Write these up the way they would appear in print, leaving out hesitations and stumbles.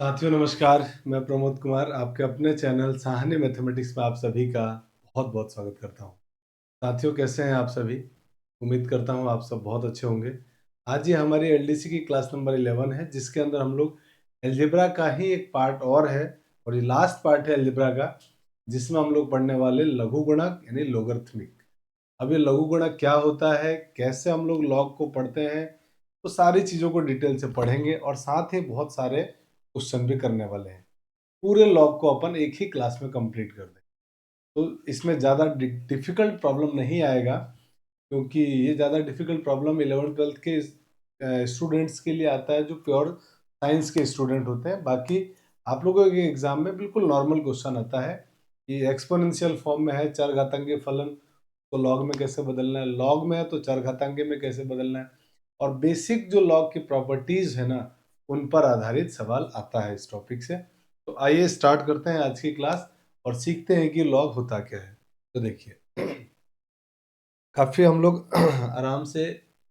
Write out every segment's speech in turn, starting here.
साथियों नमस्कार। मैं प्रमोद कुमार आपके अपने चैनल साहनी मैथमेटिक्स में आप सभी का बहुत बहुत स्वागत करता हूं। साथियों कैसे हैं आप सभी? उम्मीद करता हूं आप सब बहुत अच्छे होंगे। आज ये हमारी एलडीसी की क्लास नंबर 11 है, जिसके अंदर हम लोग एलजेब्रा का ही एक पार्ट और है और ये लास्ट पार्ट है एलजेब्रा का, जिसमें हम लोग पढ़ने वाले लघु गुणक यानी लोगरिथमिक। अब ये लघु गुणक क्या होता है, कैसे हम लोग लॉग को पढ़ते हैं, तो सारी चीज़ों को डिटेल से पढ़ेंगे और साथ ही बहुत सारे क्वेश्चन भी करने वाले हैं। पूरे लॉग को अपन एक ही क्लास में कंप्लीट कर दें, तो इसमें ज़्यादा डिफिकल्ट प्रॉब्लम नहीं आएगा, क्योंकि ये ज़्यादा डिफिकल्ट प्रॉब्लम 11th 12th के स्टूडेंट्स के लिए आता है जो प्योर साइंस के स्टूडेंट होते हैं। बाकी आप लोगों के एग्जाम में बिल्कुल नॉर्मल क्वेश्चन आता है कि एक्सपोनेंशियल फॉर्म में है चरघातांकी फलन, तो लॉग में कैसे बदलना है, लॉग में है तो चरघातांकी में कैसे बदलना है, और बेसिक जो लॉग की प्रॉपर्टीज है ना, उन पर आधारित सवाल आता है इस टॉपिक से। तो आइए स्टार्ट करते हैं आज की क्लास और सीखते हैं कि लॉग होता क्या है। तो देखिए काफी हम लोग आराम से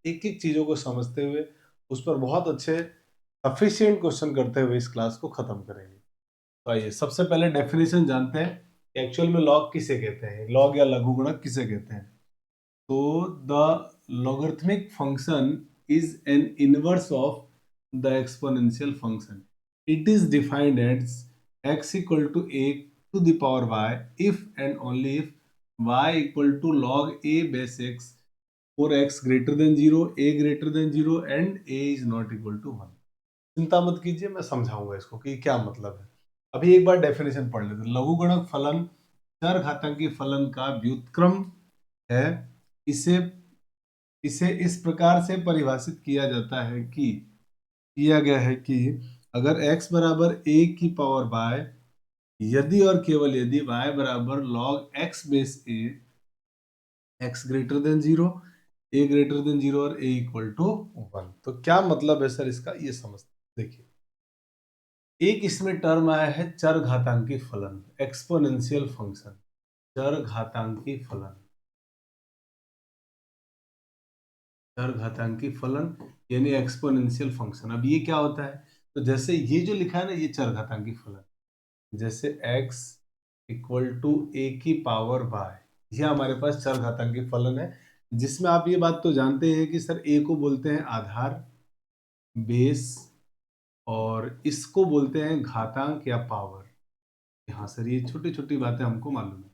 एक एक चीजों को समझते हुए उस पर बहुत अच्छे सफिशिएंट क्वेश्चन करते हुए इस क्लास को खत्म करेंगे। तो आइए सबसे पहले डेफिनेशन जानते हैं कि एक्चुअल में लॉग किसे कहते हैं, लॉग या लघुगुणक किसे कहते हैं। तो the logarithmic function is an inverse of the exponential function. It is defined as x equal to a to the power y if and only if y equal to log a base x for x greater than 0, a greater than 0 and a is not equal to 1. चिंता मत कीजिए, मैं समझाऊंगा इसको कि क्या मतलब है। अभी एक बार डेफिनेशन पढ़ लेते हैं। लघुगणक फलन चर घातांकी फलन का व्युत्क्रम है। इसे इसे इस प्रकार से परिभाषित किया जाता है कि किया गया है कि अगर x बराबर a की पावर y, यदि और केवल यदि y बराबर log x base a, x greater than 0, a greater than 0 और a इक्वल टू 1। तो क्या मतलब है सर इसका, ये समझते देखिए। एक इसमें टर्म आया है चर घातांकी फलन, एक्सपोनेंशियल फंक्शन, चर घातांकी फलन, चर घातांकी फलन यानी एक्सपोनेंशियल फंक्शन। अब ये क्या होता है, तो जैसे ये जो लिखा है ना, ये चर घातांकी फलन, जैसे x इक्वल टू ए की पावर y, ये हमारे पास चर घातांकी फलन है, जिसमें आप ये बात तो जानते हैं कि सर a को बोलते हैं आधार, बेस, और इसको बोलते हैं घातांक या पावर। हाँ सर, ये छोटी छोटी बातें हमको मालूम है,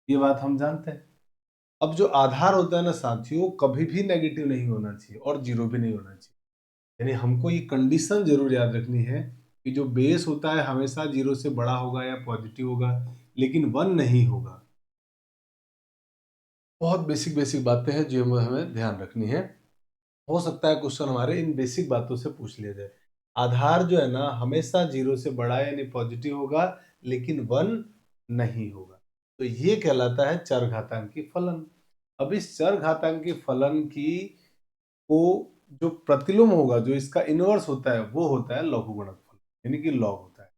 ये बात हम जानते हैं। अब जो आधार होता है ना साथियों, कभी भी नेगेटिव नहीं होना चाहिए और जीरो भी नहीं होना चाहिए। यानी हमको ये कंडीशन जरूर याद रखनी है कि जो बेस होता है हमेशा जीरो से बड़ा होगा या पॉजिटिव होगा, लेकिन वन नहीं होगा। बहुत बेसिक बेसिक बातें हैं जो हमें ध्यान रखनी है। हो सकता है क्वेश्चन हमारे इन बेसिक बातों से पूछ लिया जाए। आधार जो है ना हमेशा जीरो से बड़ा यानी पॉजिटिव होगा, लेकिन वन नहीं होगा। तो ये कहलाता है चरघातांकी फलन। अब इस चरघातांकी फलन की को जो प्रतिलोम होगा, जो इसका इनवर्स होता है, वो होता है लघुगणक फलन यानी कि लॉग होता है।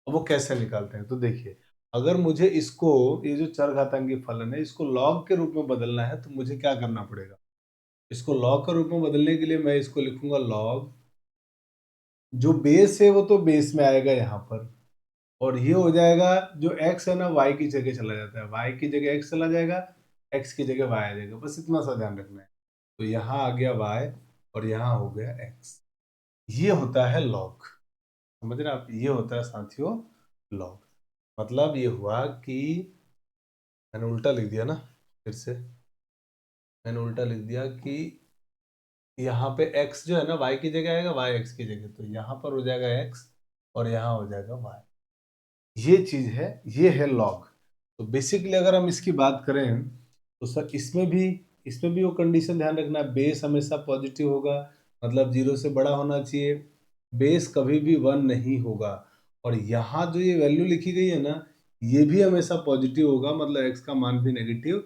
अब वो कैसे निकालते हैं, तो देखिए अगर मुझे इसको, ये जो चरघातांकी फलन है, इसको लॉग के रूप में बदलना है तो मुझे क्या करना पड़ेगा। इसको लॉग के रूप में बदलने के लिए मैं इसको लिखूंगा लॉग, जो बेस है वो तो बेस में आएगा यहाँ पर, और ये हो जाएगा जो x है ना y की जगह चला जाता है, y की जगह x चला जाएगा, x की जगह y आ जाएगा, बस इतना सा ध्यान रखना है। तो यहाँ आ गया y और यहाँ हो गया x। ये होता है लॉग, समझ रहे हैं आप, ये होता है साथियों लॉग। मतलब ये हुआ कि मैंने उल्टा लिख दिया ना, फिर से मैंने उल्टा लिख दिया कि यहाँ पे x जो है ना y की जगह आएगा, y x की जगह, तो यहाँ पर हो जाएगा x और यहाँ हो जाएगा y। ये चीज है, ये है लॉग। तो बेसिकली अगर हम इसकी बात करें तो सर इसमें भी वो कंडीशन ध्यान रखना, बेस हमेशा पॉजिटिव होगा, मतलब जीरो से बड़ा होना चाहिए, बेस कभी भी वन नहीं होगा, और यहाँ जो ये वैल्यू लिखी गई है ना, ये भी हमेशा पॉजिटिव होगा, मतलब एक्स का मान भी नेगेटिव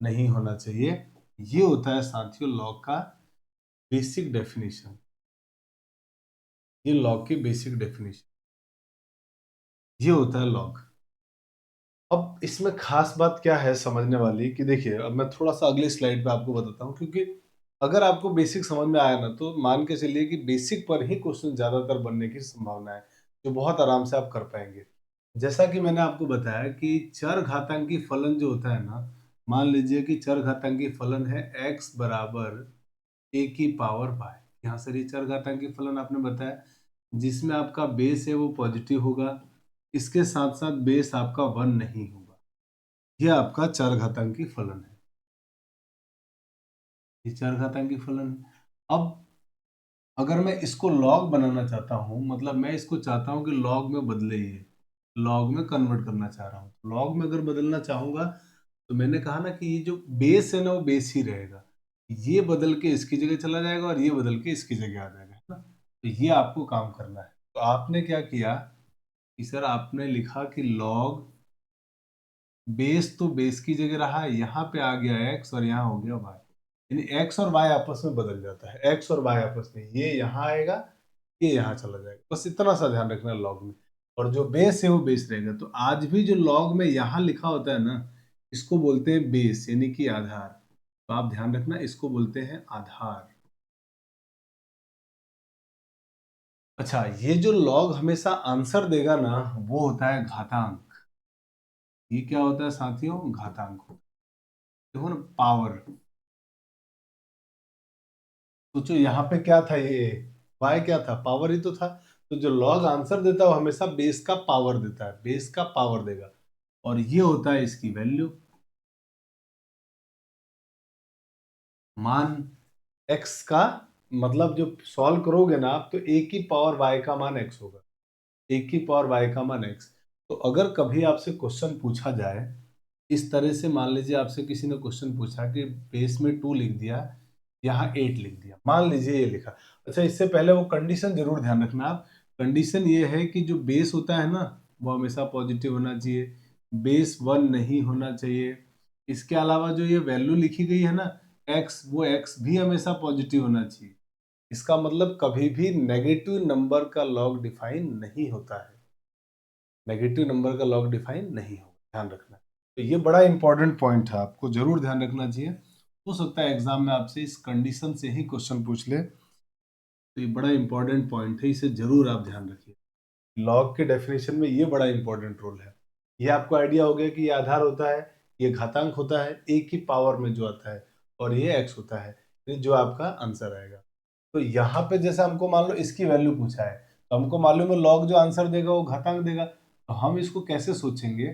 नहीं होना चाहिए। ये होता है साथियों लॉग का बेसिक डेफिनेशन, ये लॉग की बेसिक डेफिनेशन, ये होता है लॉग। अब इसमें खास बात क्या है समझने वाली कि देखिए, अब मैं थोड़ा सा अगली स्लाइड पे आपको बताता हूँ, क्योंकि अगर आपको बेसिक समझ में आया ना, तो मान के चलिए कि बेसिक पर ही क्वेश्चन ज्यादातर बनने की संभावना है। जो बहुत आराम से आप कर पाएंगे। जैसा कि मैंने आपको बताया कि चर घातांकी फलन जो होता है ना, मान लीजिए कि चर घातांकी फलन है x बराबर a की पावर y। यहाँ से ये चर घातांकी फलन आपने बताया, जिसमें आपका बेस है वो पॉजिटिव होगा, इसके साथ साथ बेस आपका 1 नहीं होगा। ये आपका चर घातांकी फलन है, ये चर घातांकी फलन है। अब अगर मैं इसको लॉग बनाना चाहता हूँ, मतलब मैं इसको चाहता हूँ कि लॉग में बदले, ये लॉग में कन्वर्ट करना चाह रहा हूँ, लॉग में अगर बदलना चाहूंगा तो मैंने कहा ना कि ये जो बेस है ना वो बेस ही रहेगा, ये बदल के इसकी जगह चला जाएगा और ये बदल के इसकी जगह आ जाएगा, है ना। तो ये आपको काम करना है। तो आपने क्या किया कि सर आपने लिखा कि लॉग बेस, तो बेस की जगह रहा, यहाँ पे आ गया एक्स और यहाँ हो गया वाई, यानी एक्स और वाई आपस में बदल जाता है, एक्स और वाई आपस में, ये यहाँ आएगा, ये यहाँ चला जाएगा, बस इतना सा ध्यान रखना लॉग में। और जो बेस है वो बेस रहेगा। तो आज भी जो लॉग में यहाँ लिखा होता है ना, इसको बोलते हैं बेस, यानी कि आधार। तो आप ध्यान रखना, इसको बोलते हैं आधार। अच्छा, ये जो लॉग हमेशा आंसर देगा ना, वो होता है घातांक। ये क्या होता है साथियों? घातांक। देखो ना, पावर। सोचो यहाँ पे क्या था, ये वाई क्या था? पावर ही तो था। तो जो लॉग आंसर देता है वो हमेशा बेस का पावर देता है, बेस का पावर देगा, और ये होता है इसकी वैल्यू। मान x का, मतलब जो सॉल्व करोगे ना आप, तो a की पावर y का मान x होगा, a की पावर y का मान x। तो अगर कभी आपसे क्वेश्चन पूछा जाए इस तरह से, मान लीजिए आपसे किसी ने क्वेश्चन पूछा कि बेस में 2 लिख दिया, यहाँ 8 लिख दिया, मान लीजिए ये लिखा। अच्छा, इससे पहले वो कंडीशन जरूर ध्यान रखना आप। कंडीशन ये है कि जो बेस होता है ना, वो हमेशा पॉजिटिव होना चाहिए, बेस 1 नहीं होना चाहिए। इसके अलावा जो ये वैल्यू लिखी गई है ना x, वो x भी हमेशा पॉजिटिव होना चाहिए। इसका मतलब कभी भी नेगेटिव नंबर का लॉग डिफाइन नहीं होता है, नेगेटिव नंबर का लॉग डिफाइन नहीं होगा, ध्यान रखना। तो ये बड़ा इंपॉर्टेंट पॉइंट है, आपको जरूर ध्यान रखना चाहिए। हो सकता है एग्जाम में आपसे इस कंडीशन से ही क्वेश्चन पूछ ले, तो ये बड़ा इंपॉर्टेंट पॉइंट है, इसे जरूर आप ध्यान रखिए। लॉग के डेफिनेशन में ये बड़ा इंपॉर्टेंट रोल है। ये आपको आइडिया हो गया कि ये आधार होता है, ये घातांक होता है a की पावर में जो आता है, और ये x होता है, ये जो आपका आंसर आएगा। तो यहाँ पे जैसे हमको मान लो इसकी वैल्यू पूछा है, तो हमको मालूम है लॉग जो आंसर देगा वो घातांक देगा। तो हम इसको कैसे सोचेंगे?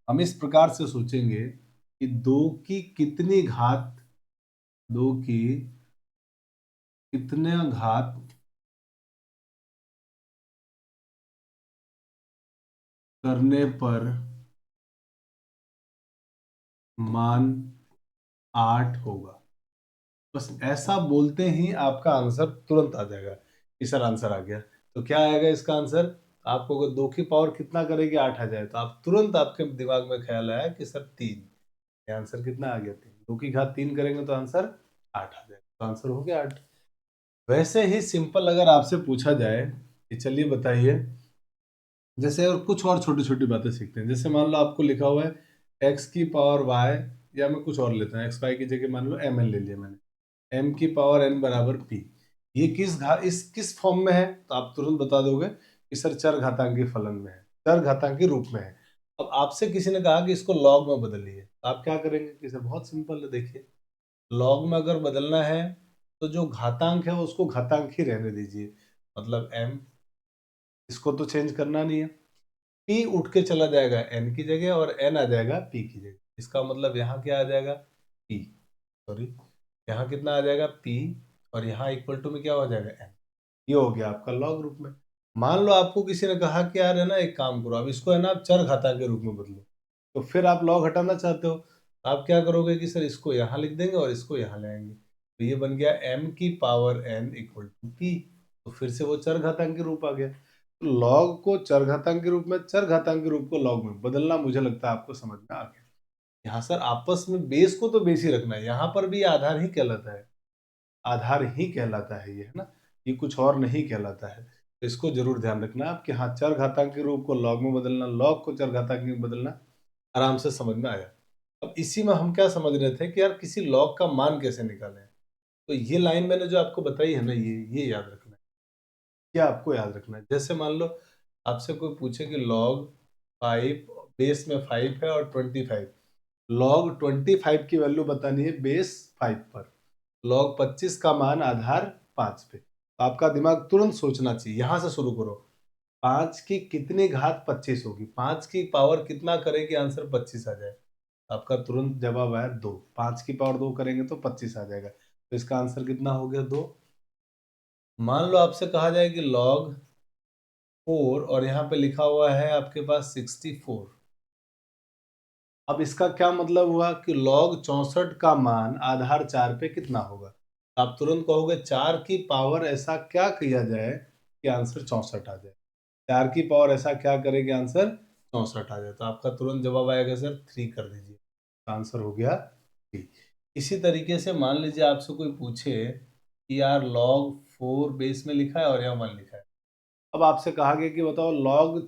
हम इस प्रकार से सोचेंगे कि 2 की कितनी घात, 2 की कितने घात करने पर मान 8 होगा। बस ऐसा बोलते ही आपका आंसर तुरंत आ जाएगा कि सर आंसर आ गया। तो क्या आएगा इसका आंसर? आपको अगर 2 की पावर कितना करेगी 8 आ जाए, तो आप तुरंत, आपके दिमाग में ख्याल आया कि सर 3। ये आंसर कितना आ गया? 3। 2 की घात 3 करेंगे तो आंसर 8 आ जाएगा, तो आंसर हो गया 8। वैसे ही सिंपल अगर आपसे पूछा जाए कि चलिए बताइए, जैसे और कुछ और छोटी छोटी बातें सीखते हैं। जैसे मान लो आपको लिखा हुआ है x की पावर y, या मैं कुछ और लेता हूँ, एक्स वाई की जगह मान लो mn ले लिया मैंने, m की पावर n बराबर p। ये इस किस फॉर्म में है? तो आप तुरंत बता दोगे कि सर चर घातांकी फलन में है, चर घातांकी रूप में है। अब आपसे किसी ने कहा कि इसको लॉग में बदलिए, तो आप क्या करेंगे? कि सर बहुत सिंपल है, देखिए लॉग में अगर बदलना है तो जो घातांक है उसको घातांक ही रहने दीजिए, मतलब m, इसको तो चेंज करना नहीं है। p उठ के चला जाएगा n की जगह और n आ जाएगा p की जगह। इसका मतलब यहाँ क्या आ जाएगा? p, सॉरी, यहाँ कितना आ जाएगा? p, और यहाँ इक्वल टू में क्या हो जाएगा? n। ये हो गया आपका लॉग रूप में। मान लो आपको किसी ने कहा कि यार है ना, एक काम करो, अब इसको है ना आप चर घाता के रूप में बदलो, तो फिर आप लॉग हटाना चाहते हो, तो आप क्या करोगे कि सर इसको यहाँ लिख देंगे और इसको यहाँ ले आएंगे, तो ये बन गया m की power n equal to p। तो फिर से वो चर घातांक के रूप आ गया। तो लॉग को चर घातांक के रूप में, चर घातांक के रूप को लॉग में बदलना, मुझे लगता है आपको समझ में आ गया। यहाँ सर आपस में बेस को तो बेस ही रखना है, यहाँ पर भी आधार ही कहलाता है, आधार ही कहलाता है ये, है ना, ये कुछ और नहीं कहलाता है। तो इसको जरूर ध्यान रखना आप कि हाँ, चर घातांक के रूप को लॉग में बदलना, लॉग को चर घातांक में बदलना, आराम से समझ में आया। अब इसी में हम क्या समझ रहे थे कि यार किसी लॉग का मान कैसे निकालें। तो ये लाइन मैंने जो आपको बताई है ना, ये याद रखना है। क्या आपको याद रखना है? जैसे मान लो आपसे कोई पूछे कि log 5 बेस में 5 है और 25, log 25 की वैल्यू बतानी है बेस 5 पर, log 25 का मान आधार 5 पे, तो आपका दिमाग तुरंत सोचना चाहिए। यहां से शुरू करो, 5 की कितनी घात 25 होगी, 5 की पावर कितना करेगी आंसर 25 आ जाए। आपका तुरंत जवाब आया 2, 5 की पावर 2 करेंगे तो 25 आ जाएगा, तो इसका आंसर कितना हो गया 2। मान लो आपसे कहा जाए कि log 4 और यहाँ पे लिखा हुआ है आपके पास 64। अब इसका क्या मतलब हुआ कि log 64 का मान आधार 4 पे कितना होगा। आप तुरंत कहोगे 4 की पावर ऐसा क्या किया जाए कि आंसर 64 आ जाए, 4 की पावर ऐसा क्या करे कि आंसर 64 आ जाए, तो आपका तुरंत जवाब आएगा सर 3 कर दीजिए, तो आंसर हो गया 3। इसी तरीके से मान लीजिए आपसे कोई पूछे कि यार log 4 बेस में लिखा है और यहाँ 1 लिखा है, अब आपसे कहा गया कि बताओ log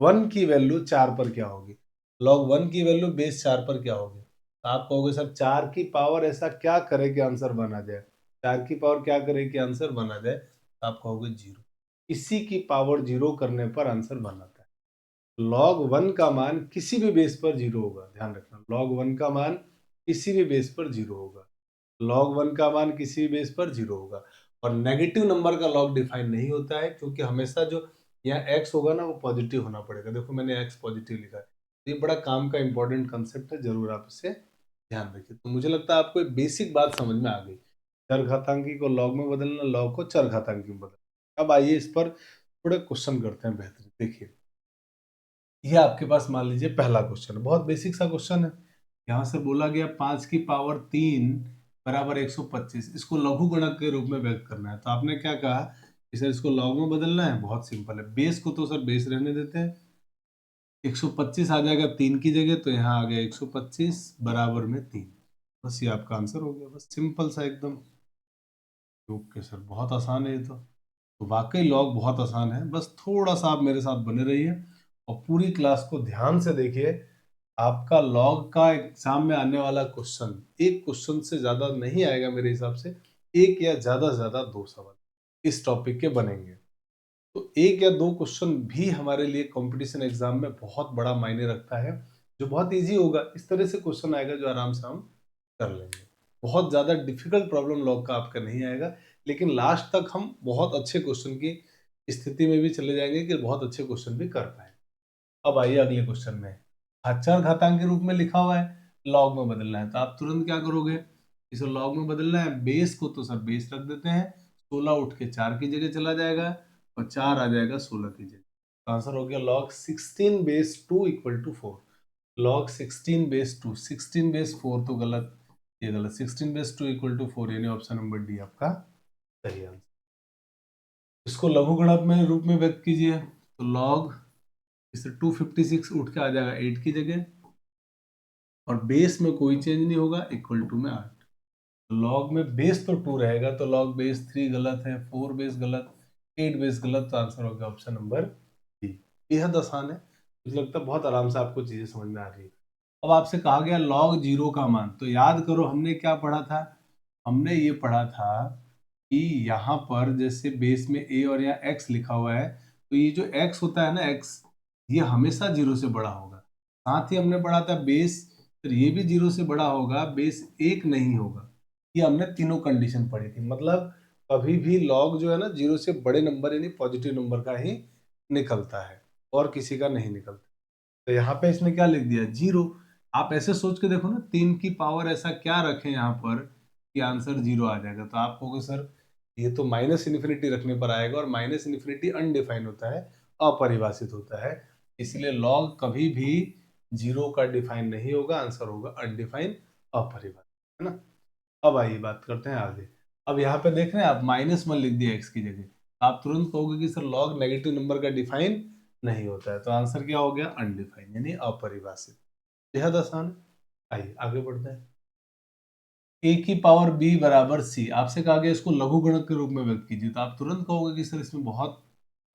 1 की वैल्यू 4 पर क्या होगी, log 1 की वैल्यू बेस 4 पर क्या होगी, तो आप कहोगे सर 4 की पावर ऐसा क्या करे कि आंसर बना जाए, 4 की पावर क्या करे कि आंसर बना जाए, तो आप कहोगे 0। इसी की पावर 0 करने पर आंसर बनाता है। log 1 का मान किसी भी बेस पर 0 होगा, ध्यान रखना, log 1 का मान किसी भी बेस पर 0 होगा, log 1 का मान किसी भी बेस पर 0 होगा। और नेगेटिव नंबर का log डिफाइन नहीं होता है, क्योंकि हमेशा जो यहाँ x होगा ना वो पॉजिटिव होना पड़ेगा। देखो मैंने x पॉजिटिव लिखा है, तो ये बड़ा काम का इंपॉर्टेंट कंसेप्ट है, जरूर आप इसे ध्यान रखिए। तो मुझे लगता है आपको एक बेसिक बात समझ में आ गई, चरघातांकी को log में बदलना, log को चरघातांकी में बदलना। अब आइए इस पर थोड़े क्वेश्चन करते हैं बेहतरीन। देखिए ये आपके पास मान लीजिए पहला क्वेश्चन है, बहुत बेसिक सा क्वेश्चन है। यहाँ से बोला गया 5 की पावर 3 बराबर 125, इसको लघु गुणक के रूप में व्यक्त करना है। तो आपने क्या कहा कि सर इसको लॉग में बदलना है, बहुत सिंपल है, बेस को तो सर बेस रहने देते हैं, 125 आ जाएगा 3 की जगह, तो यहाँ आ गया 125 बराबर में 3, बस ये आपका आंसर हो गया, बस सिंपल सा एकदम। ओके सर बहुत आसान है ये तो वाकई लॉग बहुत आसान है, बस थोड़ा सा आप मेरे साथ बने रहिए और पूरी क्लास को ध्यान से देखिए। आपका लॉग का एग्जाम में आने वाला क्वेश्चन एक क्वेश्चन से ज्यादा नहीं आएगा मेरे हिसाब से, एक या ज्यादा से ज्यादा 2 सवाल इस टॉपिक के बनेंगे। तो एक या दो क्वेश्चन भी हमारे लिए कंपटीशन एग्जाम में बहुत बड़ा मायने रखता है, जो बहुत इजी होगा, इस तरह से क्वेश्चन आएगा जो आराम से हम कर लेंगे। बहुत ज्यादा डिफिकल्ट प्रॉब्लम लॉग का आपका नहीं आएगा, लेकिन लास्ट तक हम बहुत अच्छे क्वेश्चन की स्थिति में भी चले जाएंगे कि बहुत अच्छे क्वेश्चन भी कर पाए। अब आइए अगले क्वेश्चन में, अक्षर घातांक के रूप में लिखा हुआ है, लॉग में बदलना है, तो आप तुरंत क्या करोगे, इसे लॉग में बदलना है, बेस को तो सर बेस रख देते हैं, 16 उठ के 4 की जगह चला जाएगा और 4 आ जाएगा 16 की जगह, तो आंसर हो गया log 16 base 2 equal to 4। log 16 base 2, 16 base 4 तो गलत, ये गलत, 16 बेस 2 इक्वल टू 4, यानी ऑप्शन नंबर डी आपका सही आंसर। इसको लघुगणक में रूप में व्यक्त कीजिए, तो log इससे 256 उठ के आ जाएगा 8 की जगह और बेस में कोई चेंज नहीं होगा, इक्वल टू में 8, तो लॉग में बेस तो 2 रहेगा, तो लॉग बेस 3 गलत है, 4 बेस गलत, 8 बेस गलत, तो आंसर होगा ऑप्शन नंबर डी। बेहद आसान है, मुझे लगता है बहुत आराम से आपको चीजें समझ में आ रही है। अब आपसे कहा गया log 0 का मान, तो याद करो हमने क्या पढ़ा था, हमने ये पढ़ा था कि यहाँ पर जैसे बेस में a और यहाँ x लिखा हुआ है, तो ये जो x होता है ना, x ये हमेशा 0 से बड़ा होगा। साथ ही हमने पढ़ा था बेस, फिर ये भी 0 से बड़ा होगा, बेस 1 नहीं होगा। ये हमने तीनों कंडीशन पढ़ी थी, मतलब कभी भी log जो है ना 0 से बड़े नंबर यानी पॉजिटिव नंबर का ही निकलता है और किसी का नहीं निकलता। तो यहाँ पे इसने क्या लिख दिया 0। आप ऐसे सोच के देखो ना, 3 की पावर ऐसा क्या रखें यहाँ पर कि आंसर 0 आ जाएगा, तो आप कहोगे सर ये तो माइनस इन्फिनिटी रखने पर आएगा, और माइनस इन्फिनिटी अनडिफाइन होता है, अपरिभाषित होता है, इसलिए लॉग कभी भी 0 का डिफाइन नहीं होगा, आंसर होगा अनडिफाइन, अपरिभाषित, है ना। अब आइए बात करते हैं आगे। अब यहाँ पे देख रहे हैं आप -1 लिख दिया x की जगह, आप तुरंत कहोगे कि सर लॉग नेगेटिव नंबर का डिफाइन नहीं होता है, तो आंसर क्या हो गया अनडिफाइन यानी अपरिभाषित। बेहद आसान है, आइए आगे बढ़ते हैं। a की पावर b बराबर c, आपसे कहा गया इसको लघु गुणक के रूप में व्यक्त कीजिए, तो आप तुरंत कहोगे कि सर इसमें बहुत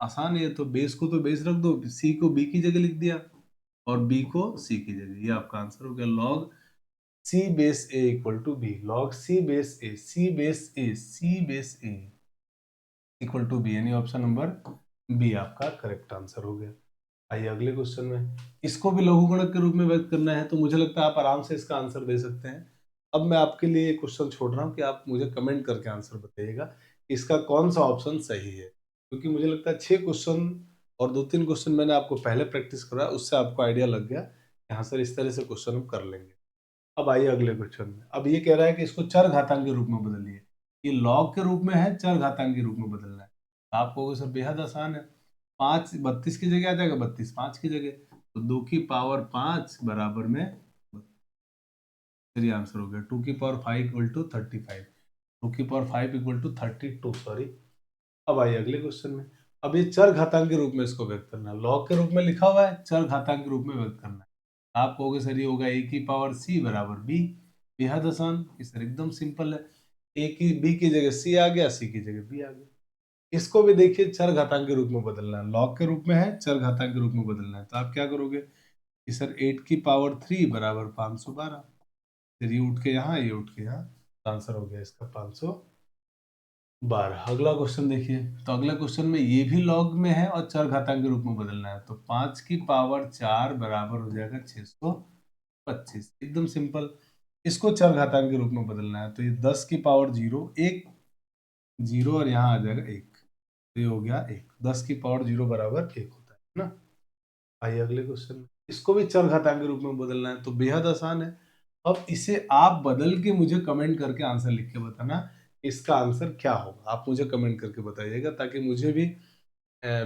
आसान है, तो बेस को तो बेस रख दो, c को b की जगह लिख दिया और b को c की जगह, ये आपका आंसर हो गया log c base a equal to b, log c base a, c base a equal to B, यानी ऑप्शन नंबर बी आपका करेक्ट आंसर हो गया। आइए अगले क्वेश्चन में, इसको भी लघुगणक के रूप में व्यक्त करना है तो मुझे लगता है आप आराम से इसका आंसर दे सकते हैं। अब मैं आपके लिए क्वेश्चन छोड़ रहा हूँ कि आप मुझे कमेंट करके आंसर बताइएगा कि इसका कौन सा ऑप्शन सही है, क्योंकि मुझे लगता है 6 क्वेश्चन और 2-3 क्वेश्चन मैंने आपको पहले प्रैक्टिस करा, उससे आपको आइडिया लग गया कि हाँ सर इस तरह से क्वेश्चन हम कर लेंगे। अब आइए अगले क्वेश्चन में, अब ये कह रहा है कि इसको चर घातांक के रूप में बदलिए। ये लॉग के रूप में है, चर घातांक के रूप में बदलना है। आप कहोगे सर बेहद आसान है, 5 32 की जगह आ जाएगा 32 5 की जगह, तो 2 की पावर 5 बराबर में, चलिए आंसर हो गया 2 की पावर 5 इक्वल टू 35, 2 की पावर 5 इक्वल टू 32 सॉरी। अब आइए अगले क्वेश्चन में, अब ये चर घातांक के रूप में इसको व्यक्त करना है, लॉग के रूप में लिखा हुआ है, चर घातांक के रूप में व्यक्त करना है। आप कहोगे सर ये होगा A की पावर C बराबर B, बेहद आसान, ये सर एकदम सिंपल है, ए की बी की जगह सी आ गया, सी की जगह बी आ गया। इसको भी देखिए चर घातांक के रूप में बदलना है, लॉग के रूप में है, चर घातांक के रूप में बदलना है, तो आप क्या करोगे कि सर 8 की पावर 3 बराबर 512, फिर ये उठ के यहाँ, ये उठ के यहाँ, तो आंसर हो गया इसका 512। अगला क्वेश्चन देखिए, तो अगला क्वेश्चन में ये भी लॉग में है और चर घातांक के रूप में बदलना है, तो 5 की पावर 4 बराबर हो जाएगा 625, एकदम सिंपल। इसको चर घातांक के रूप में बदलना है, तो ये 10 की पावर 0 एक, 0 और यहाँ आ जाएगा 1, तो ये हो गया 1, 10 की पावर 0 बराबर 1 होता है ना। आइए अगले क्वेश्चन में, इसको भी चर घातांक के रूप में बदलना है, तो बेहद आसान है। अब इसे आप बदल के मुझे कमेंट करके आंसर लिख के बताना इसका आंसर क्या होगा, आप मुझे कमेंट करके बताइएगा ताकि मुझे भी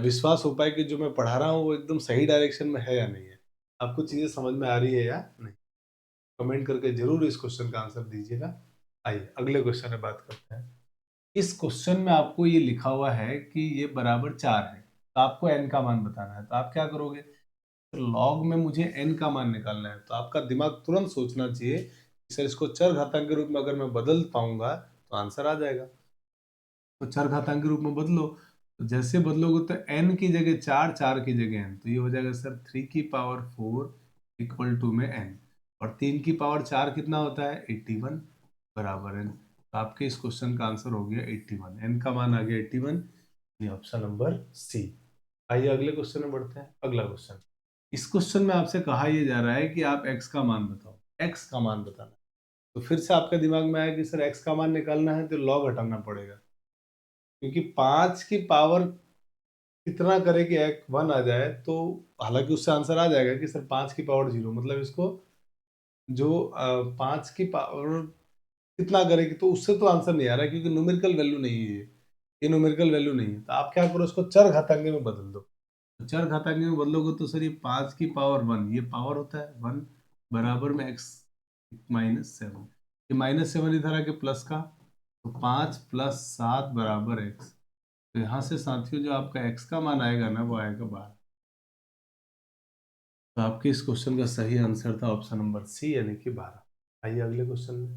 विश्वास हो पाए कि जो मैं पढ़ा रहा हूँ वो एकदम सही डायरेक्शन में है या नहीं है, आपको चीजें समझ में आ रही है या नहीं। कमेंट करके जरूर इस क्वेश्चन का आंसर दीजिएगा। आइए अगले क्वेश्चन में बात करते हैं। इस क्वेश्चन में आपको ये लिखा हुआ है कि ये बराबर 4 है, तो आपको n का मान बताना है, तो आप क्या करोगे, तो लॉग में मुझे n का मान निकालना है, तो आपका दिमाग तुरंत सोचना चाहिए कि सर इसको चर घातांक के रूप में अगर मैं बदल पाऊंगा तो आंसर आ जाएगा। तो चर घातांक के रूप में बदलो, तो जैसे बदलोगे तो n की जगह 4, 4 की जगह n, तो ये हो जाएगा सर 3 की पावर 4 इक्वल टू में n, और 3 की पावर 4 कितना होता है 81 बराबर n, तो आपके इस क्वेश्चन का आंसर हो गया 81, n का मान आ गया 81, ये ऑप्शन नंबर सी। आइए अगले क्वेश्चन में बढ़ते हैं। अगला क्वेश्चन, इस क्वेश्चन में आपसे कहा यह जा रहा है कि आप x का मान बताओ, x का मान बताना, तो फिर से आपके दिमाग में आया कि सर x का मान निकालना है तो लॉग हटाना पड़ेगा, क्योंकि 5 की पावर कितना करे कि एक 1 आ जाए, तो हालांकि उससे आंसर आ जाएगा कि सर 5 की पावर 0, मतलब इसको जो 5 की पावर कितना करेगी, तो उससे तो आंसर नहीं आ रहा है क्योंकि न्यूमेरिकल वैल्यू नहीं है ये न्यूमेरिकल वैल्यू नहीं है, तो आप क्या करो इसको चर घातांक में बदल दो। तो चर घातांक में बदलोगे तो सर ये 5 की पावर 1, ये पावर होता है 1 बराबर में x -7, ये -7 इधर आके प्लस का, तो 5 + 7 बराबर x, तो यहाँ से साथियों जो आपका x का मान आएगा ना वो आएगा 12, तो आपके इस क्वेश्चन का सही आंसर था ऑप्शन नंबर सी यानी कि 12। आइए अगले क्वेश्चन में,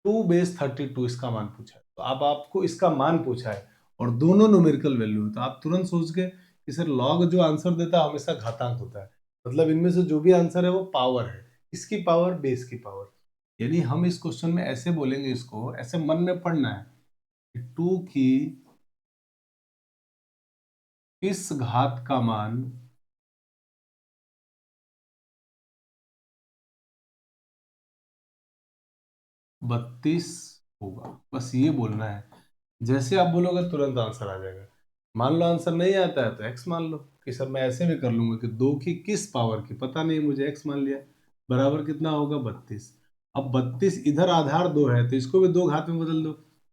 2 बेस 32 इसका मान पूछा है, तो अब आपको इसका मान पूछा है और दोनों न्यूमेरिकल वैल्यू है, तो आप तुरंत सोच के कि सर लॉग जो आंसर देता है हमेशा घातांक होता है, मतलब इनमें से जो भी आंसर है वो पावर है, इसकी पावर बेस की पावर, यानी हम इस क्वेश्चन में ऐसे बोलेंगे, इसको ऐसे मन में पढ़ना है कि 2 की इस घात का मान 32 होगा, बस ये बोलना है। जैसे आप बोलोगे तुरंत आंसर आ जाएगा। मान लो आंसर नहीं आता है तो एक्स मान लो कि सर मैं ऐसे भी कर लूंगा कि 2 की किस पावर की पता नहीं मुझे, एक्स मान लिया, बराबर कितना होगा 32। अब 32 इधर आधार 2 है तो इसको भी 2 घात में बदल दो,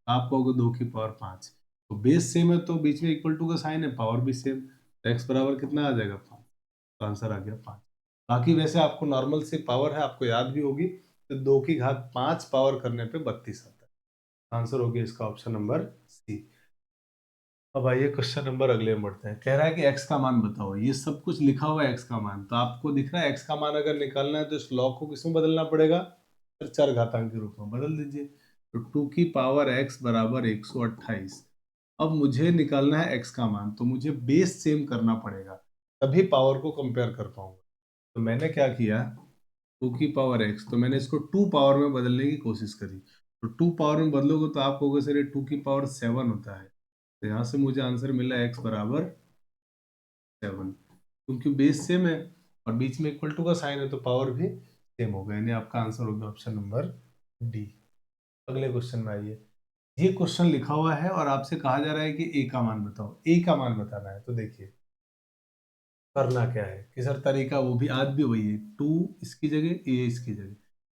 आप कहोगे 2 की पावर 5, तो बेस सेम है तो बीच में इक्वल टू का साइन है, पावर भी सेम, तो एक्स बराबर कितना आ जाएगा 5, तो आंसर आ गया 5। बाकी वैसे आपको नॉर्मल सी पावर है, आपको याद भी होगी, तो 2 की घात 5 पावर करने पे 32 आता है, आंसर हो गया इसका ऑप्शन नंबर सी। अब आइए क्वेश्चन नंबर अगले में बढ़ते हैं। कह रहा है कि x का मान बताओ, ये सब कुछ लिखा हुआ है x का मान, तो आपको दिख रहा है x का मान अगर निकालना है तो इस लॉग को किसमें बदलना पड़ेगा, फिर चर घातांक के रूप में बदल दीजिए, तो 2 की पावर x बराबर 128। अब मुझे निकालना है x का मान, तो मुझे बेस सेम करना पड़ेगा तभी पावर को कंपेयर कर पाऊंगा, तो मैंने क्या किया, 2 की पावर x, तो मैंने इसको 2 पावर में बदलने की कोशिश करी, तो 2 पावर में बदलोगे तो आप कहोगे सर ये 2 की पावर 7 होता है, तो यहाँ से मुझे आंसर मिला x बराबर 7, क्योंकि बेस सेम है और बीच में इक्वल टू का साइन है तो पावर भी सेम होगा, यानी आपका आंसर होगा ऑप्शन नंबर डी। अगले क्वेश्चन में आइए। ये क्वेश्चन लिखा हुआ है और आपसे कहा जा रहा है कि ए का मान बताओ, ए का मान बताना है। तो देखिए करना क्या है कि सर तरीका वो भी आज भी वही है, 2 इसकी जगह ए इसकी जगह,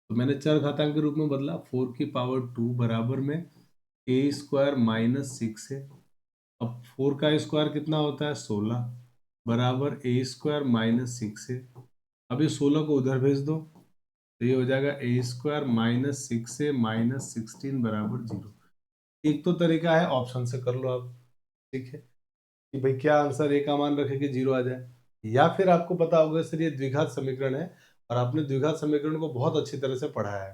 तो मैंने चर घातांक के रूप में बदला, 4 की पावर 2 बराबर में ए स्क्वायर माइनस 6 है। अब 4 का स्क्वायर कितना होता है 16 बराबर ए स्क्वायर माइनस 6 है। अब ये 16 को उधर भेज दो तो ये हो जाएगा ए स्क्वायर माइनस 6 से माइनस 16 बराबर 0। एक तो तरीका है ऑप्शन से कर लो आप, ठीक है, कि भाई क्या आंसर ए का मान रखे कि 0 आ जाए, या फिर आपको पता होगा सर ये द्विघात समीकरण है और आपने द्विघात समीकरण को बहुत अच्छी तरह से पढ़ा है।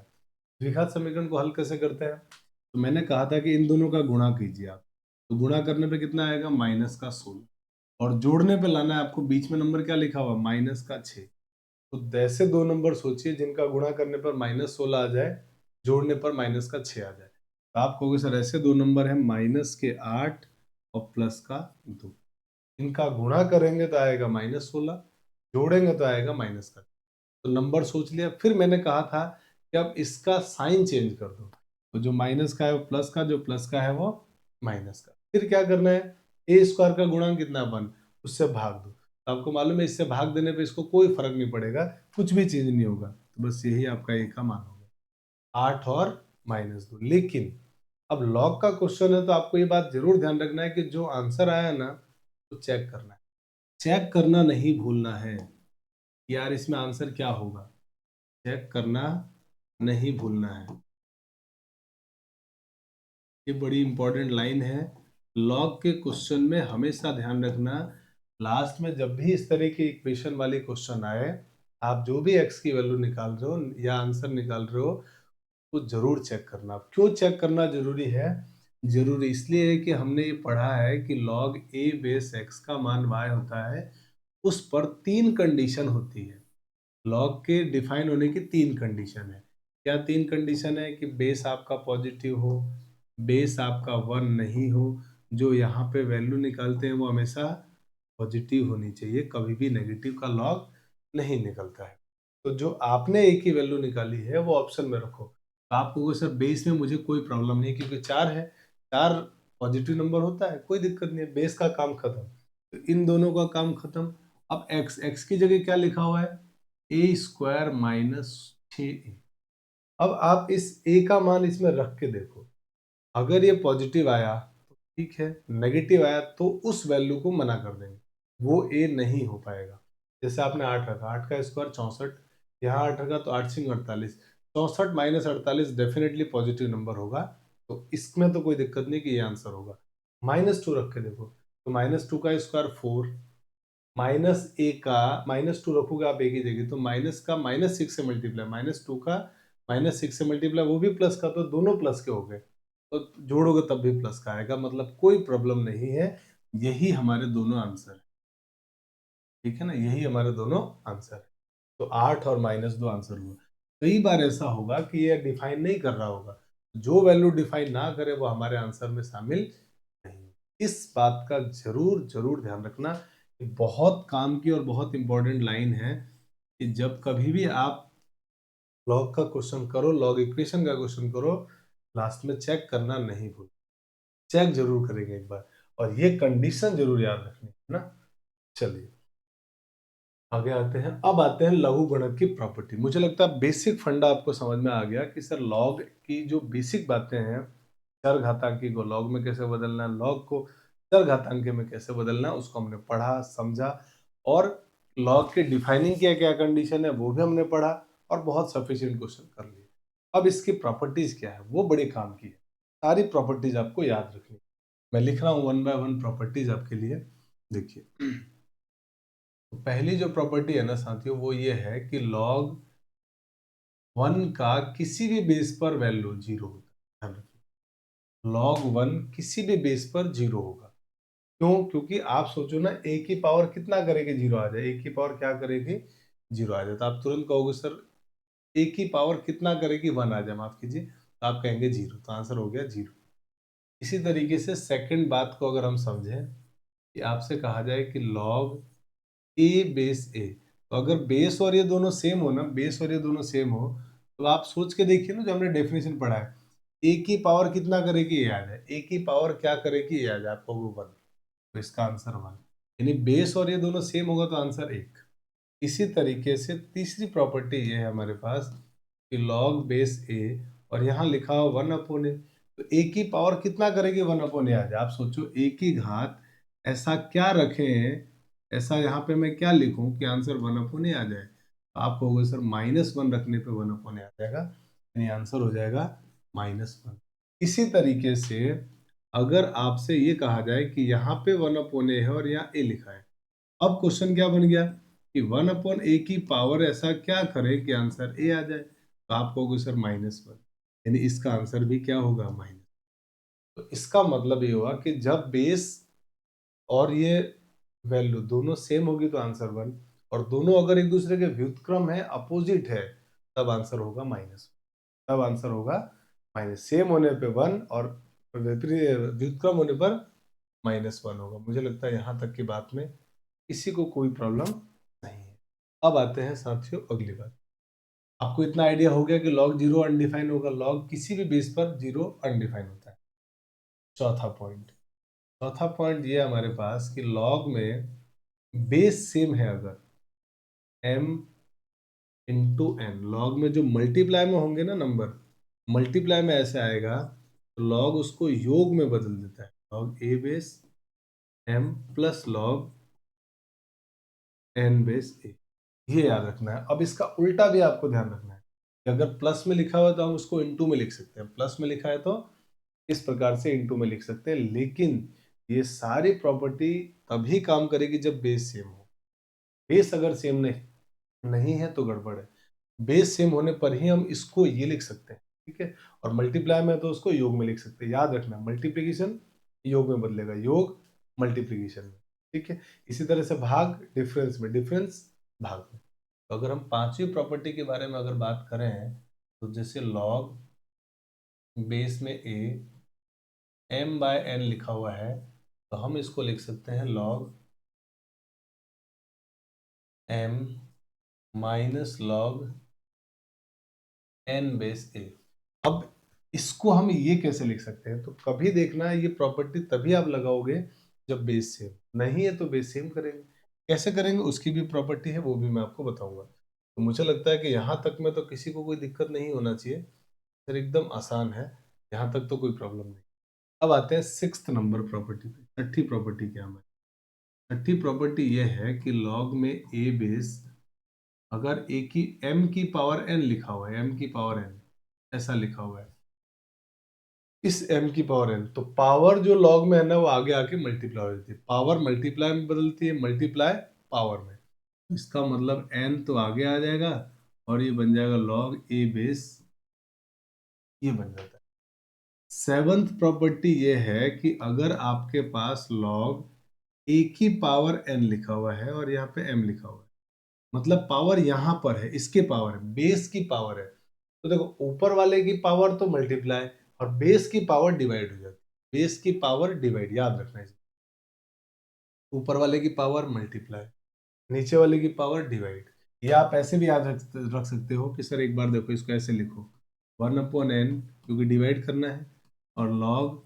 द्विघात समीकरण को हल कैसे करते हैं, तो मैंने कहा था कि इन दोनों का गुणा कीजिए आप, तो गुणा करने पे कितना आएगा माइनस का 16 और जोड़ने पे लाना है आपको, बीच में नंबर क्या लिखा हुआ माइनस का 6। तो ऐसे दो नंबर सोचिए जिनका गुणा करने पर -16 आ जाए, जोड़ने पर माइनस का 6 आ जाए। तो आप कहोगे सर ऐसे दो नंबर हैं माइनस के 8 और प्लस का 2, इनका गुणा करेंगे तो आएगा -16, जोड़ेंगे तो आएगा माइनस का। तो नंबर सोच लिया, फिर मैंने कहा था कि अब इसका साइन चेंज कर दो, तो जो माइनस का है वो प्लस का, जो प्लस का है वो माइनस का। फिर क्या करना है, ए स्क्वायर का गुणांक कितना 1, उससे भाग दो। तो आपको मालूम है इससे भाग देने पे इसको कोई फर्क नहीं पड़ेगा, कुछ भी चेंज नहीं होगा, तो बस यही आपका ए का मान होगा 8 और -2। लेकिन अब लॉग का क्वेश्चन है तो आपको ये बात जरूर ध्यान रखना है कि जो आंसर आया ना तो चेक करना है, चेक करना नहीं भूलना है कि यार इसमें आंसर क्या होगा, चेक करना नहीं भूलना है। ये बड़ी इंपॉर्टेंट लाइन है, लॉग के क्वेश्चन में हमेशा ध्यान रखना, लास्ट में जब भी इस तरह की इक्वेशन वाली क्वेश्चन आए, आप जो भी एक्स की वैल्यू निकाल रहे हो या आंसर निकाल रहे हो तो जरूर चेक करना। क्यों चेक करना जरूरी है, जरूरी इसलिए है कि हमने ये पढ़ा है कि log a बेस x का मान y होता है, उस पर 3 कंडीशन होती है। लॉग के डिफाइन होने की 3 कंडीशन है। क्या 3 कंडीशन है, कि बेस आपका पॉजिटिव हो, बेस आपका 1 नहीं हो, जो यहाँ पे वैल्यू निकालते हैं वो हमेशा पॉजिटिव होनी चाहिए, कभी भी नेगेटिव का लॉग नहीं निकलता है। तो जो आपने एक ही वैल्यू निकाली है वो ऑप्शन में रखो, तो आपको सर बेस में मुझे कोई प्रॉब्लम नहीं है क्योंकि 4 है, 4 पॉजिटिव नंबर होता है, कोई दिक्कत नहीं है, बेस का काम खत्म। तो इन दोनों का काम खत्म। अब एक्स, एक्स की जगह क्या लिखा हुआ है ए स्क्वायर माइनस 6a। अब आप इस ए का मान इसमें रख के देखो, अगर ये पॉजिटिव आया तो ठीक है, नेगेटिव आया तो उस वैल्यू को मना कर देंगे, वो ए नहीं हो पाएगा। जैसे आपने 8 रखा, 8 का स्क्वायर 64, यहाँ 8 रखा तो 8 सिंग 48, 64 माइनस 48 डेफिनेटली पॉजिटिव नंबर होगा, तो इसमें तो कोई दिक्कत नहीं कि ये आंसर होगा। -2 रख के देखो, तो -2 का स्क्वायर 4, -a का -2 रखोगे आप एक ही जगह, तो माइनस का -6 से मल्टीप्लाई, -2 का -6 से मल्टीप्लाई, वो भी प्लस का, तो दोनों प्लस के हो गए, तो जोड़ोगे तब भी प्लस का आएगा, मतलब कोई प्रॉब्लम नहीं है। यही हमारे दोनों आंसर है, ठीक है ना, यही हमारे दोनों आंसर है। तो 8 और -2 आंसर हुआ। कई बार ऐसा होगा कि ये डिफाइन नहीं कर रहा होगा, जो वैल्यू डिफाइन ना करे वो हमारे आंसर में शामिल नहीं। इस बात का जरूर जरूर ध्यान रखना, कि बहुत काम की और बहुत इंपॉर्टेंट लाइन है, कि जब कभी भी आप लॉग का क्वेश्चन करो, लॉग इक्वेशन का क्वेश्चन करो, लास्ट में चेक करना नहीं भूल, चेक जरूर करेंगे एक बार, और ये कंडीशन जरूर याद रखनी है ना। चलिए आगे आते हैं, अब आते हैं लघु गणक की प्रॉपर्टी। मुझे लगता है बेसिक फंडा आपको समझ में आ गया कि सर लॉग की जो बेसिक बातें हैं, चर घातांकी को लॉग में कैसे बदलना है, लॉग को चर घातांकी में कैसे बदलना है, उसको हमने पढ़ा समझा, और लॉग के डिफाइनिंग क्या क्या कंडीशन है वो भी हमने पढ़ा, और बहुत सफिशिएंट क्वेश्चन कर लिए। अब इसकी प्रॉपर्टीज क्या है, वो बड़े काम की है, सारी प्रॉपर्टीज आपको याद रखनी। मैं लिख रहा हूँ 1 बाय 1 प्रॉपर्टीज आपके लिए। देखिए तो पहली जो प्रॉपर्टी है ना साथियों, वो ये है कि log 1 का किसी भी बेस पर वैल्यू 0 होता है, ध्यान रखिए, log 1 किसी भी बेस पर 0 होगा। क्यों, क्योंकि आप सोचो ना, a की पावर कितना करेगी 0 आ जाए, a की पावर क्या करेगी 0 आ जाए, तो आप तुरंत कहोगे सर a की पावर कितना करेगी 1 आ जाए, माफ कीजिए, तो आप कहेंगे 0, तो आंसर हो गया 0। इसी तरीके से सेकंड बात को अगर हम समझें, कि आपसे कहा जाए कि log ए बेस ए। तो अगर बेस और ये दोनों सेम हो ना, बेस और ये दोनों सेम हो, तो आप सोच के देखिए ना, जो हमने डेफिनेशन पढ़ा है, ए की पावर कितना करेगी ये आ जाए, ए की पावर क्या करेगी ये आ जाए आपको वो 1, तो इसका आंसर 1। यानी बेस और ये दोनों सेम होगा तो आंसर 1। इसी तरीके से तीसरी प्रॉपर्टी ये है हमारे पास कि लॉग बेस ए, और यहाँ लिखा हो 1/a, तो ए की पावर कितना करेगी 1/a आ जाए। आप सोचो ए की घात ऐसा क्या रखें, ऐसा यहाँ पे मैं क्या लिखूं कि आंसर 1/a आ जाए। तो आप कहोगे सर -1 रखने पे 1/a आ जाएगा, यानी आंसर हो जाएगा -1। इसी तरीके से अगर आपसे ये कहा जाए कि यहाँ पे 1/a है और यहाँ ए लिखा है, अब क्वेश्चन क्या बन गया कि 1/a की पावर ऐसा क्या करे कि आंसर ए आ जाए। तो आप कहोगे सर -1, यानी इसका आंसर भी क्या होगा माइनस। तो इसका मतलब ये हुआ कि जब बेस और ये वैल्यू दोनों सेम होगी तो आंसर 1, और दोनों अगर एक दूसरे के व्युत्क्रम है, अपोजिट है, तब आंसर होगा माइनस। तब आंसर होगा माइनस, सेम होने पे 1 और व्युत्क्रम होने पर -1 होगा। मुझे लगता है यहाँ तक की बात में किसी को कोई प्रॉब्लम नहीं है। अब आते हैं साथियों अगली बात। आपको इतना आइडिया हो गया कि लॉग 0 अनडिफाइन होगा, लॉग किसी भी बेस पर 0 अनडिफाइन होता है। चौथा पॉइंट ये है हमारे पास कि लॉग में बेस सेम है, अगर m इंटू एन, लॉग में जो मल्टीप्लाई में होंगे ना नंबर, मल्टीप्लाई में ऐसे आएगा तो लॉग उसको योग में बदल देता है, log A base m plus log N base A. ये याद रखना है। अब इसका उल्टा भी आपको ध्यान रखना है कि अगर प्लस में लिखा हुआ है तो हम उसको इनटू में लिख सकते हैं, प्लस में लिखा है तो इस प्रकार से इनटू में लिख सकते हैं। लेकिन ये सारी प्रॉपर्टी तभी काम करेगी जब बेस सेम हो। बेस अगर सेम नहीं है तो गड़बड़ है। बेस सेम होने पर ही हम इसको ये लिख सकते हैं, ठीक है। और मल्टीप्लाई में तो उसको योग में लिख सकते हैं। याद रखना, मल्टीप्लीकेशन योग में बदलेगा, योग मल्टीप्लीकेशन में, ठीक है। इसी तरह से भाग डिफरेंस में, डिफरेंस भाग में। तो अगर हम पांचवी प्रॉपर्टी के बारे में अगर बात करें, तो जैसे लॉग बेस में ए m/n लिखा हुआ है, तो हम इसको लिख सकते हैं log m minus log n base A. अब इसको हम ये कैसे लिख सकते हैं, तो कभी देखना ये प्रॉपर्टी तभी आप लगाओगे जब बेस सेम नहीं है, तो बेस सेम करेंगे। कैसे करेंगे उसकी भी प्रॉपर्टी है, वो भी मैं आपको बताऊंगा। तो मुझे लगता है कि यहाँ तक में तो किसी को कोई दिक्कत नहीं होना चाहिए, सर एकदम आसान है, यहाँ तक तो कोई प्रॉब्लम नहीं। अब आते हैं 6th नंबर प्रॉपर्टी पे। छठी प्रॉपर्टी क्या है? छठी प्रॉपर्टी ये है कि लॉग में ए बेस, अगर ए की m की पावर n लिखा हुआ है, m की पावर n ऐसा लिखा हुआ है, इस m की पावर n, तो पावर जो लॉग में है ना वो आगे आके मल्टीप्लाई हो जाती है, पावर मल्टीप्लाई में बदलती है, मल्टीप्लाई पावर में। इसका मतलब n तो आगे आ जाएगा और ये बन जाएगा लॉग ए बेस, ये बन जाता है। 7th प्रॉपर्टी ये है कि अगर आपके पास लॉग ए की पावर n लिखा हुआ है और यहाँ पे m लिखा हुआ है, मतलब पावर यहाँ पर है, इसके पावर है, बेस की पावर है, तो देखो ऊपर वाले की पावर तो मल्टीप्लाई और बेस की पावर डिवाइड हो जाती है। बेस की पावर डिवाइड, याद रखना है। ऊपर वाले की पावर मल्टीप्लाई, नीचे वाले की पावर डिवाइड। या आप ऐसे भी याद रख सकते हो कि सर एक बार देखो इसको ऐसे लिखो, 1/n, क्योंकि डिवाइड करना है, और लॉग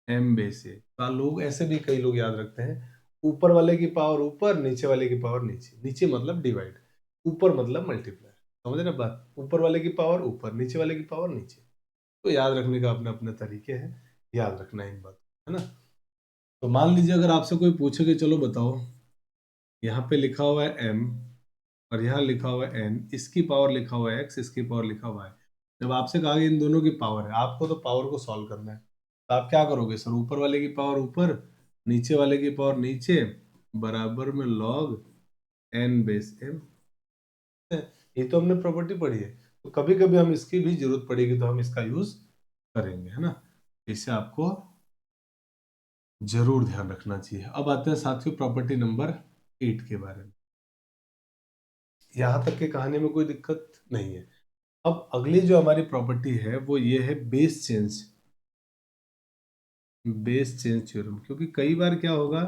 m बेस ए। तो लोग ऐसे भी, कई लोग याद रखते हैं, ऊपर वाले की पावर ऊपर, नीचे वाले की पावर नीचे, नीचे मतलब डिवाइड, ऊपर मतलब मल्टीप्लाई। समझ रहे बात? ऊपर वाले की पावर ऊपर, नीचे वाले की पावर नीचे। तो याद रखने का अपने अपने तरीके हैं, याद रखना है इन बात, है ना। तो मान लीजिए अगर आपसे कोई पूछे कि चलो बताओ, यहाँ पे लिखा हुआ है m और यहाँ लिखा हुआ है n, इसकी पावर लिखा हुआ है x, इसकी पावर लिखा हुआ है। जब आपसे कहा कि इन दोनों की पावर है, आपको तो पावर को सॉल्व करना है, तो आप क्या करोगे सर? ऊपर वाले की पावर ऊपर, नीचे वाले की पावर नीचे, बराबर में log n बेस m। ये तो हमने प्रॉपर्टी पढ़ी है, तो कभी कभी हम इसकी भी जरूरत पड़ेगी तो हम इसका यूज करेंगे, है ना। इसे आपको जरूर ध्यान रखना चाहिए। अब आते हैं साथियों प्रॉपर्टी नंबर 8 के बारे में। यहाँ तक की कहानी में कोई दिक्कत नहीं है। अब अगली जो हमारी प्रॉपर्टी है वो ये है base change, base change theorem. क्योंकि कई बार क्या होगा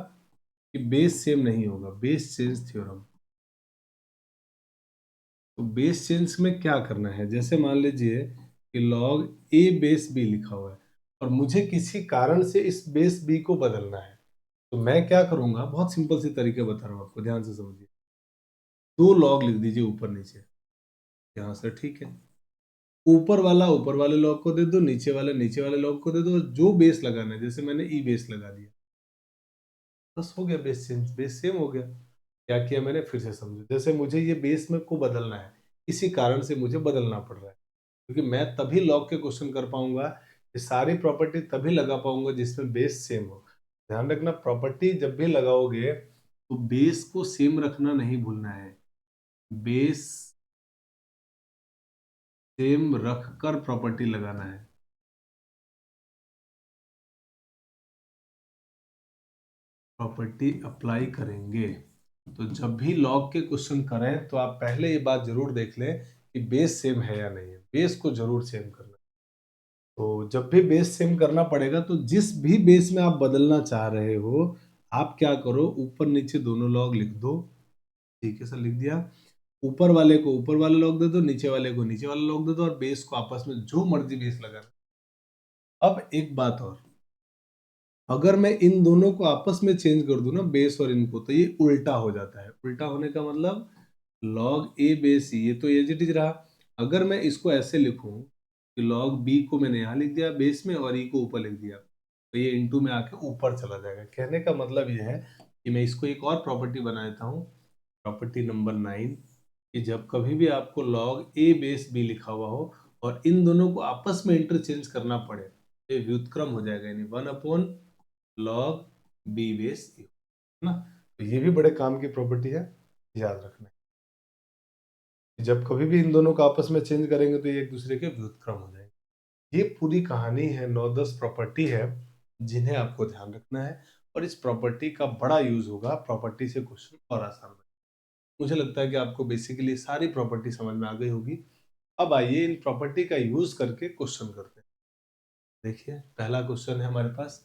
कि बेस सेम नहीं होगा, बेस चेंज थ्योरम। तो बेस चेंज में क्या करना है, जैसे मान लीजिए कि लॉग ए बेस बी लिखा हुआ है और मुझे किसी कारण से इस बेस बी को बदलना है, तो मैं क्या करूंगा, बहुत सिंपल सी तरीके बता रहा हूं आपको, ध्यान से समझिए। दो लॉग लिख दीजिए ऊपर नीचे, यहां से ठीक है। ऊपर वाले लॉग को दे दो, नीचे वाले लॉग को दे दो, जो बेस लगाना है, जैसे मैंने ई बेस लगा दिया, बस हो गया बेस चेंज, बेस सेम हो गया। क्या किया मैंने, फिर से समझो, जैसे मुझे ये बेस में को बदलना है, इसी कारण से मुझे बदलना पड़ रहा है, क्योंकि मैं तभी लॉग के क्वेश्चन कर पाऊंगा, ये सारी प्रॉपर्टी तभी लगा पाऊंगा जिसमें बेस सेम हो। ध्यान रखना, प्रॉपर्टी जब भी लगाओगे तो बेस को सेम रखना नहीं भूलना है, बेस सेम रखकर प्रॉपर्टी लगाना है। प्रॉपर्टी अप्लाई करेंगे तो जब भी लॉग के क्वेश्चन करें तो आप पहले ये बात जरूर देख लें कि बेस सेम है या नहीं है, बेस को जरूर सेम करना है। तो जब भी बेस सेम करना पड़ेगा तो जिस भी बेस में आप बदलना चाह रहे हो, आप क्या करो, ऊपर नीचे दोनों लॉग लिख दो। ठीक है सर, लिख दिया। ऊपर वाले को ऊपर वाला लॉग दे दो, नीचे वाले को नीचे वाला लॉग दे दो, और बेस को आपस में जो मर्जी बेस लगाना। अब एक बात और, अगर मैं इन दोनों को आपस में चेंज कर दूं ना, बेस और इनको, तो ये उल्टा हो जाता है। उल्टा होने का मतलब लॉग ए बेस ये तो एज इट इज रहा। अगर मैं इसको ऐसे लिखूं कि लॉग बी को मैंने यहाँ लिख दिया बेस में और ई को ऊपर लिख दिया, तो ये इनटू में आके ऊपर चला जाएगा। कहने का मतलब ये है कि मैं इसको एक और प्रॉपर्टी बना देता हूँ, प्रॉपर्टी नंबर 9, कि जब कभी भी आपको लॉग ए बेस बी लिखा हुआ हो और इन दोनों को आपस में इंटरचेंज करना पड़े, तो ये व्युत्क्रम हो जाएगा, यानी 1/log बी बेस ए, है ना। तो ये भी बड़े काम की प्रॉपर्टी है, याद रखना। जब कभी भी इन दोनों को आपस में चेंज करेंगे तो ये एक दूसरे के व्युत्क्रम हो जाएंगे। ये पूरी कहानी है, 9-10 प्रॉपर्टी है जिन्हें आपको ध्यान रखना है, और इस प्रॉपर्टी का बड़ा यूज होगा, प्रॉपर्टी से क्वेश्चन और आसान बने। मुझे लगता है कि आपको बेसिकली सारी प्रॉपर्टी समझ में आ गई होगी। अब आइए इन प्रॉपर्टी का यूज करके क्वेश्चन करते हैं। देखिए पहला क्वेश्चन है हमारे पास,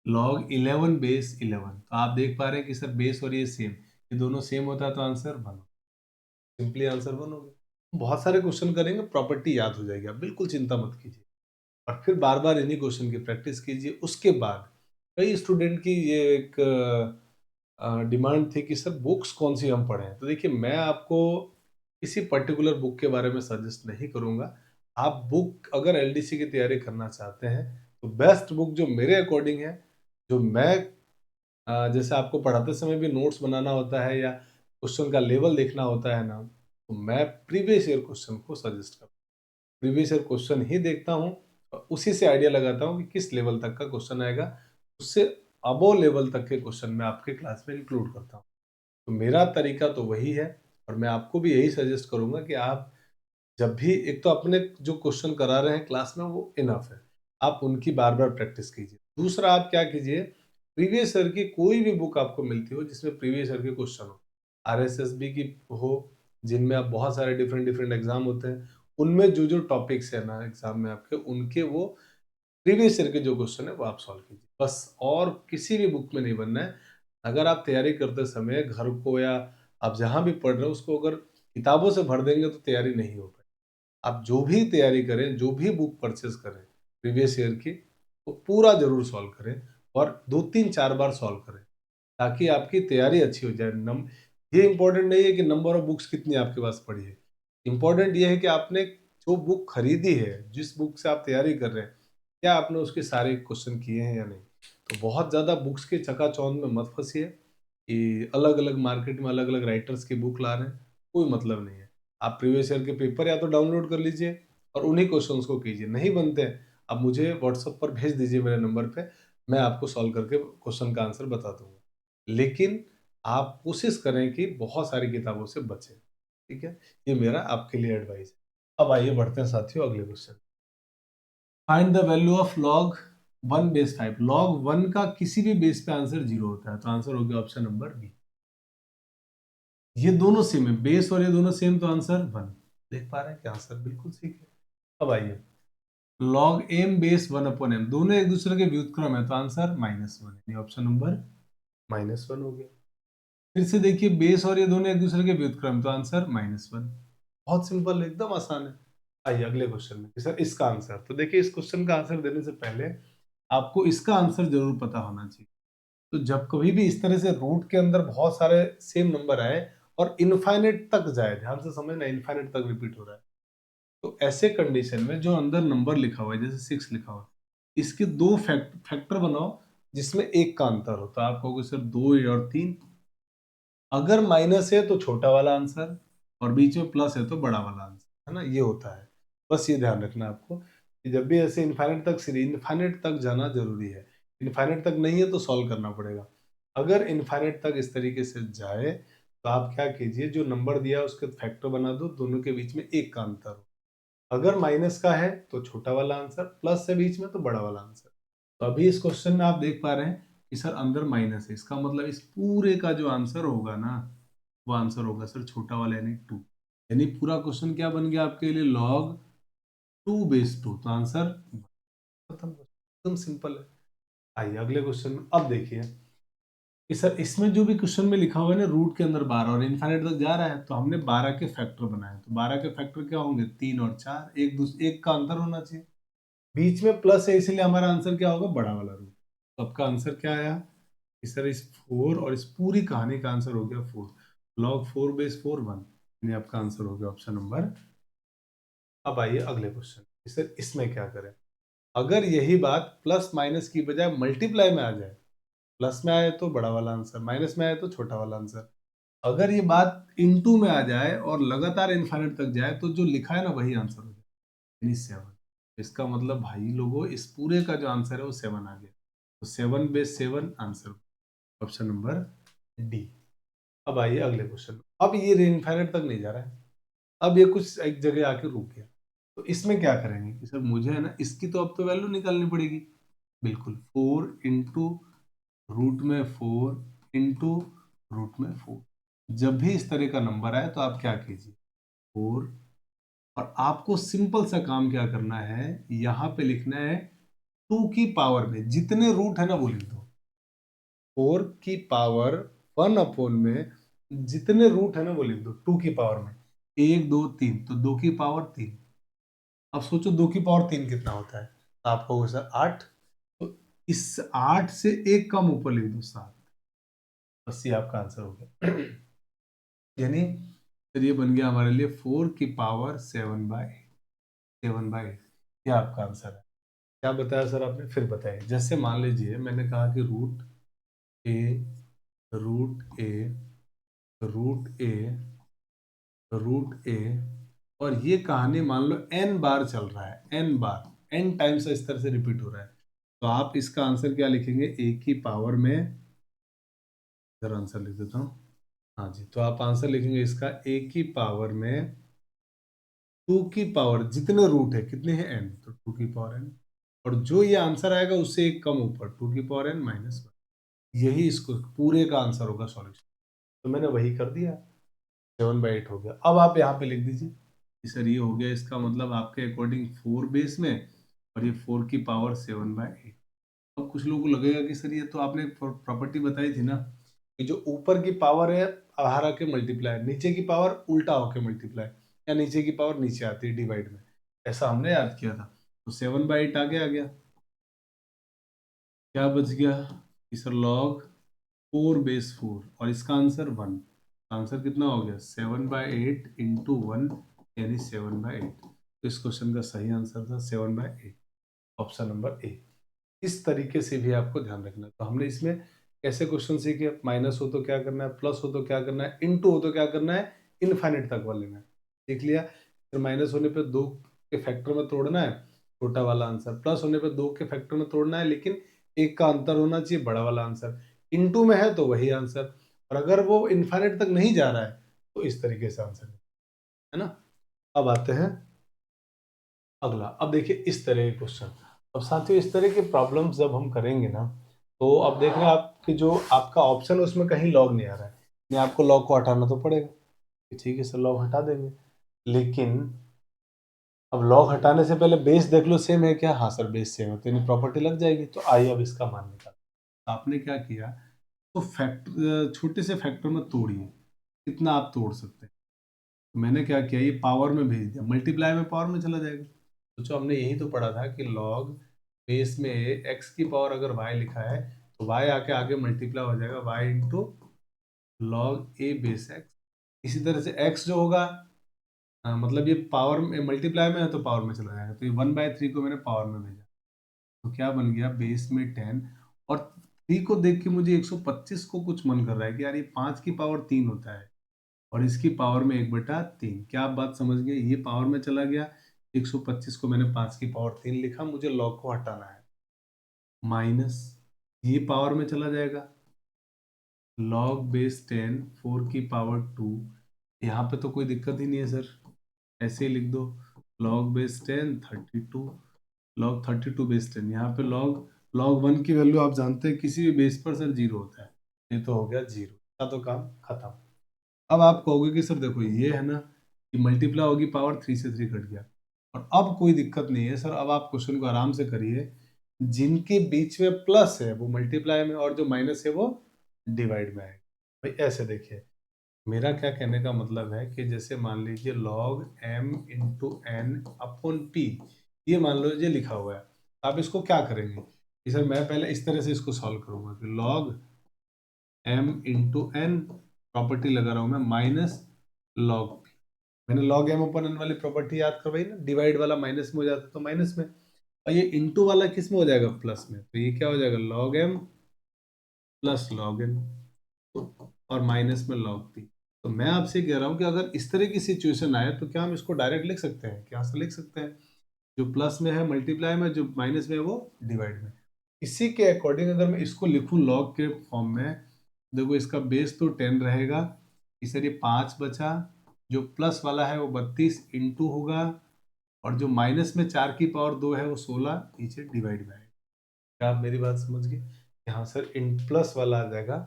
log 11 बेस 11। तो आप देख पा रहे हैं कि सर बेस और ये सेम, ये दोनों सेम होता है तो आंसर 1, सिंपली आंसर 1 हो गया। बहुत सारे क्वेश्चन करेंगे, प्रॉपर्टी याद हो जाएगी, आप बिल्कुल चिंता मत कीजिए, और फिर बार बार इन्हीं क्वेश्चन की प्रैक्टिस कीजिए। उसके बाद कई स्टूडेंट की ये एक डिमांड थी कि सर बुक्स कौन सी हम पढ़ें, तो देखिए मैं आपको किसी पर्टिकुलर बुक के बारे में सजेस्ट नहीं करूंगा। आप बुक अगर एलडीसी की तैयारी करना चाहते हैं तो बेस्ट बुक जो मेरे अकॉर्डिंग है, जो मैं जैसे आपको पढ़ाते समय भी नोट्स बनाना होता है या क्वेश्चन का लेवल देखना होता है ना, तो मैं प्रीवियस ईयर क्वेश्चन को सजेस्ट करता हूँ। प्रीवियस ईयर क्वेश्चन ही देखता हूँ और उसी से आइडिया लगाता हूँ कि किस लेवल तक का क्वेश्चन आएगा, उससे अबोव लेवल तक के क्वेश्चन मैं आपके क्लास में इंक्लूड करता हूँ। तो मेरा तरीका तो वही है, और मैं आपको भी यही सजेस्ट करूंगा कि आप जब भी, एक तो अपने जो क्वेश्चन करा रहे हैं क्लास में वो इनफ है, आप उनकी बार बार प्रैक्टिस कीजिए। दूसरा आप क्या कीजिए, प्रीवियस ईयर की कोई भी बुक आपको मिलती हो जिसमें प्रीवियस ईयर के क्वेश्चन हो, आरएसएसबी की हो, जिनमें आप बहुत सारे डिफरेंट डिफरेंट एग्जाम होते हैं, उनमें जो जो टॉपिक्स है ना एग्जाम में आपके, उनके वो प्रीवियस ईयर के जो क्वेश्चन है वो आप सॉल्व कीजिए बस, और किसी भी बुक में नहीं बनना है। अगर आप तैयारी करते समय घर को या आप जहां भी पढ़ रहे हो उसको अगर किताबों से भर देंगे तो तैयारी नहीं हो पाएगी। आप जो भी तैयारी करें, जो भी बुक परचेज करें प्रीवियस ईयर की, वो पूरा जरूर सॉल्व करें, और 2-3-4 बार सॉल्व करें, ताकि आपकी तैयारी अच्छी हो जाए। ये इंपॉर्टेंट नहीं है कि नंबर ऑफ बुक्स कितनी आपके पास पड़ी है, इंपॉर्टेंट ये है कि आपने जो बुक खरीदी है, जिस बुक से आप तैयारी कर रहे हैं, क्या आपने उसके सारे क्वेश्चन किए हैं या नहीं। तो बहुत ज़्यादा बुक्स के चकाचौंध में मत फंसिए कि अलग अलग मार्केट में अलग अलग राइटर्स की बुक ला रहे हैं, कोई मतलब नहीं है। आप प्रीवियस ईयर के पेपर या तो डाउनलोड कर लीजिए और उन्हीं क्वेश्चंस को कीजिए, नहीं बनते हैं आप मुझे व्हाट्सएप पर भेज दीजिए मेरे नंबर पे, मैं आपको सॉल्व करके क्वेश्चन का आंसर बता दूंगा। लेकिन आप कोशिश करें कि बहुत सारी किताबों से बचें, ठीक है। ये मेरा आपके लिए एडवाइस है। अब आइए बढ़ते हैं साथियों अगले question. Find the value of log 1 base 5। Log 1 का किसी भी बेस पे आंसर 0 होता है, तो आंसर हो गया ऑप्शन नंबर बी। ये दोनों सेम है, बेस और ये दोनों सेम, तो आंसर 1। देख पा रहे हैं कि आंसर बिल्कुल ठीक है। अब आइए, लॉग एम बेस 1/m, दोनों एक दूसरे के व्युत्क्रम है, तो आंसर -1, यानी ऑप्शन नंबर -1 हो गया। फिर से देखिए बेस और ये दोनों एक दूसरे के व्युत्क्रम, तो आंसर -1। बहुत सिंपल है, एकदम आसान है। आइए अगले क्वेश्चन में, सर इसका आंसर, तो देखिए इस क्वेश्चन का आंसर देने से पहले आपको इसका आंसर जरूर पता होना चाहिए। तो जब कभी भी इस तरह से रूट के अंदर बहुत सारे सेम नंबर आए और इनफाइनेट तक जाए, ध्यान से समझना, इनफाइनेट तक रिपीट हो रहा है, तो ऐसे कंडीशन में जो अंदर नंबर लिखा हुआ है, जैसे 6 लिखा हुआ है, इसके दो फैक्टर बनाओ जिसमें एक का अंतर हो, तो आप कहोगे सर 2 और 3। अगर माइनस है तो छोटा वाला आंसर, और बीच में प्लस है तो बड़ा वाला आंसर, है ना, ये होता है। बस ये ध्यान रखना आपको कि जब भी ऐसे इनफाइनेट तक जाना जरूरी है। इनफाइनेट तक नहीं है तो सॉल्व करना पड़ेगा। अगर इनफाइनेट तक इस तरीके से जाए तो आप क्या कीजिए, जो नंबर दिया है उसके फैक्टर बना दो, दोनों के बीच में एक का अंतर हो। अगर माइनस का है तो छोटा वाला आंसर, प्लस से बीच में तो बड़ा वाला आंसर। तो अभी इस क्वेश्चन में आप देख पा रहे हैं कि सर अंदर माइनस है, इसका मतलब इस पूरे का जो आंसर होगा ना, वो आंसर होगा सर छोटा वाला, यानी 2। यानी पूरा क्वेश्चन क्या बन गया आपके लिए, log 2/2, तो आंसर खत्म। एकदम सिंपल है। आइए अगले क्वेश्चन में, अब देखिए कि सर इसमें जो भी क्वेश्चन में लिखा हुआ है ना, रूट के अंदर 12 और इनफाइनाइट तक जा रहा है, तो हमने 12 के फैक्टर बनाए, तो 12 के फैक्टर क्या होंगे, 3 और 4, एक का अंतर होना चाहिए, बीच में प्लस है, इसलिए हमारा आंसर क्या होगा, बड़ा वाला रूट। तो आपका आंसर क्या आया कि सर इस 4 और इस पूरी कहानी का आंसर हो गया 4, log 4/4 1, यानी आपका आंसर हो गया ऑप्शन नंबर। अब आइए अगले क्वेश्चन, सर इसमें क्या करें, अगर यही बात प्लस माइनस की बजाय मल्टीप्लाई में आ जाए, प्लस में आए तो बड़ा वाला आंसर, माइनस में आए तो छोटा वाला आंसर। अगर ये बात इनटू में आ जाए और लगातार इनफाइनाइट तक जाए, तो जो लिखा है ना वही आंसर हो जाए, यानी 7। इसका मतलब भाई लोगों, इस पूरे का जो आंसर है वो 7 आ गया, तो 7/7 आंसर, ऑप्शन नंबर डी। अब आइए अगले क्वेश्चन, अब ये इनफाइनाइट तक नहीं जा रहा है, अब ये कुछ एक जगह आके रुक गया, तो इसमें क्या करेंगे कि सर मुझे है ना इसकी तो अब तो वैल्यू निकालनी पड़ेगी। बिल्कुल, 4 इंटू रूट में 4 इंटू रूट में 4। जब भी इस तरह का नंबर आए तो आप क्या कीजिए, 4, और आपको सिंपल सा काम क्या करना है, यहां पे लिखना है 2 की पावर में जितने रूट है ना वो लिख दो। 4 की पावर 1 में जितने रूट है ना वो लिख दो 2 की पावर में, 1 2 3, तो 2 की पावर 3। अब सोचो 2 की पावर 3 कितना होता है, तो आप कहोगे सर 8, तो इस 8 से एक कम ऊपर लिख दो 7, बस ये आपका आंसर हो गया। यानी फिर ये बन गया हमारे लिए 4 की पावर 7/8। ये आपका आंसर है। क्या बताया सर आपने, फिर बताइए। जैसे मान लीजिए मैंने कहा कि ए रूट ए रूट ए रूट ए, और ये कहानी मान लो n बार चल रहा है, n बार, n टाइम्स इस तरह से रिपीट हो रहा है, तो आप इसका आंसर क्या लिखेंगे, a की पावर में, इधर आंसर लिख देता हूँ, हाँ जी, तो आप आंसर लिखेंगे इसका a की पावर में 2 की पावर, जितने रूट है कितने हैं, n, तो 2 की पावर n, और जो ये आंसर आएगा उससे एक कम ऊपर 2 की पावर n माइनस 1, यही इसको पूरे का आंसर होगा सॉल्यूशन। तो मैंने वही कर दिया, 7/8 हो गया। अब आप यहाँ पे लिख दीजिए कि सर ये हो गया, इसका मतलब आपके अकॉर्डिंग 4 बेस में, और ये 4 की पावर 7/8। अब कुछ लोगों को लगेगा कि सर ये तो आपने प्रॉपर्टी बताई थी ना, कि जो ऊपर की पावर है बाहर आके मल्टीप्लाई, नीचे की पावर उल्टा होके मल्टीप्लाई, या नीचे की पावर नीचे आती है डिवाइड में, ऐसा हमने याद किया था। तो 7/8 आगे आ गया, क्या बच गया कि सर log 4/4, और इसका आंसर 1, आंसर कितना हो गया 7/8 इंटू 1, यानी 7/8। तो इस क्वेश्चन का सही आंसर था 7/8, ऑप्शन नंबर ए। इस तरीके से भी आपको ध्यान रखना है। तो हमने इसमें कैसे क्वेश्चन सीखे, माइनस हो तो क्या करना है, प्लस हो तो क्या करना है, इनटू हो तो क्या करना है, इनफाइनेट तक वाले में देख लिया। फिर माइनस होने पे 2 के फैक्टर में तोड़ना है, छोटा वाला आंसर, प्लस होने पे 2 के फैक्टर में तोड़ना है, लेकिन एक का अंतर होना चाहिए, बड़ा वाला आंसर, इनटू में है तो वही आंसर, और अगर वो इनफाइनेट तक नहीं जा रहा है तो इस तरीके से आंसर है ना। अब आते हैं अगला, अब देखिए इस तरह के क्वेश्चन। अब साथियों इस तरह के प्रॉब्लम्स जब हम करेंगे ना, तो अब देख रहे हैं आप कि जो आपका ऑप्शन है उसमें कहीं लॉग नहीं आ रहा है, नहीं आपको लॉग को हटाना तो पड़ेगा, कि ठीक है सर लॉग हटा देंगे, लेकिन अब लॉग हटाने से पहले बेस देख लो सेम है क्या, हाँ सर बेस सेम है, तो इन्हें प्रॉपर्टी लग जाएगी। तो आइए अब इसका मान निकाल, आपने क्या किया, तो छोटे से फैक्टर में तोड़िए, कितना आप तोड़ सकते हैं। तो मैंने क्या किया, ये पावर में भेज दिया, मल्टीप्लाई में पावर में चला जाएगा। सोचो, हमने यही तो पढ़ा था कि लॉग बेस में एक्स की पावर अगर वाई लिखा है तो वाई आके आगे मल्टीप्लाई हो जाएगा Y into log A base x. इसी तरह से एक्स जो होगा, मतलब ये पावर में मल्टीप्लाई में है तो पावर में चला जाएगा, तो ये 1/3 को मैंने पावर में भेजा, तो क्या बन गया, बेस में 10। और 3 को देख के मुझे 125 को कुछ मन कर रहा है कि यार ये 5 की पावर 3 होता है और इसकी पावर में 1/3। क्या आप बात समझ गए, ये पावर में चला गया, 125 को मैंने 5 की पावर 3 लिखा, मुझे लॉग को हटाना है, माइनस ये पावर में चला जाएगा, लॉग बेस 10 4 की पावर 2। यहाँ पे तो कोई दिक्कत ही नहीं है सर, ऐसे ही लिख दो, लॉग बेस 10 32, लॉग 32 बेस 10। यहाँ पे लॉग लॉग 1 की वैल्यू आप जानते हैं किसी भी बेस पर सर 0 होता है, ये तो हो गया 0 का, तो काम खत्म। अब आप कहोगे कि सर देखो ये है ना कि मल्टीप्लाई होगी, पावर 3 से 3 कट गया, और अब कोई दिक्कत नहीं है सर, अब आप क्वेश्चन को आराम से करिए, जिनके बीच में प्लस है वो मल्टीप्लाई में और जो माइनस है वो डिवाइड में आएगा। भाई ऐसे देखिए, मेरा क्या कहने का मतलब है कि जैसे मान लीजिए log m into n upon p, ये मान लीजिए लिखा हुआ है, आप इसको क्या करेंगे कि सर मैं पहले इस तरह से इसको सॉल्व करूंगा कि log m into n, property लगा रहा हूं मैं, माइनस लॉग p। मैंने लॉग m अपॉन एन वाली प्रॉपर्टी याद करवाई ना, डिवाइड वाला माइनस में हो जाता तो माइनस में, और ये इंटू वाला किस में हो जाएगा, प्लस में, तो ये क्या हो जाएगा, log m plus log n, और माइनस में लॉग p। तो मैं आपसे कह रहा हूं कि अगर इस तरह की सिचुएशन आए तो क्या हम इसको डायरेक्ट लिख सकते हैं, क्या से लिख सकते हैं, जो प्लस में है मल्टीप्लाई में, जो माइनस में है वो डिवाइड में। इसी के अकॉर्डिंग अगर मैं इसको लिखूं लॉग के फॉर्म में, देखो इसका बेस तो 10 रहेगा, इसे ये 5 बचा, जो प्लस वाला है वो 32 इंटू होगा, और जो माइनस में 4 की पावर 2 है वो 16 नीचे डिवाइड में आएगा। क्या आप मेरी बात समझ गए, यहाँ सर इन प्लस वाला आ जाएगा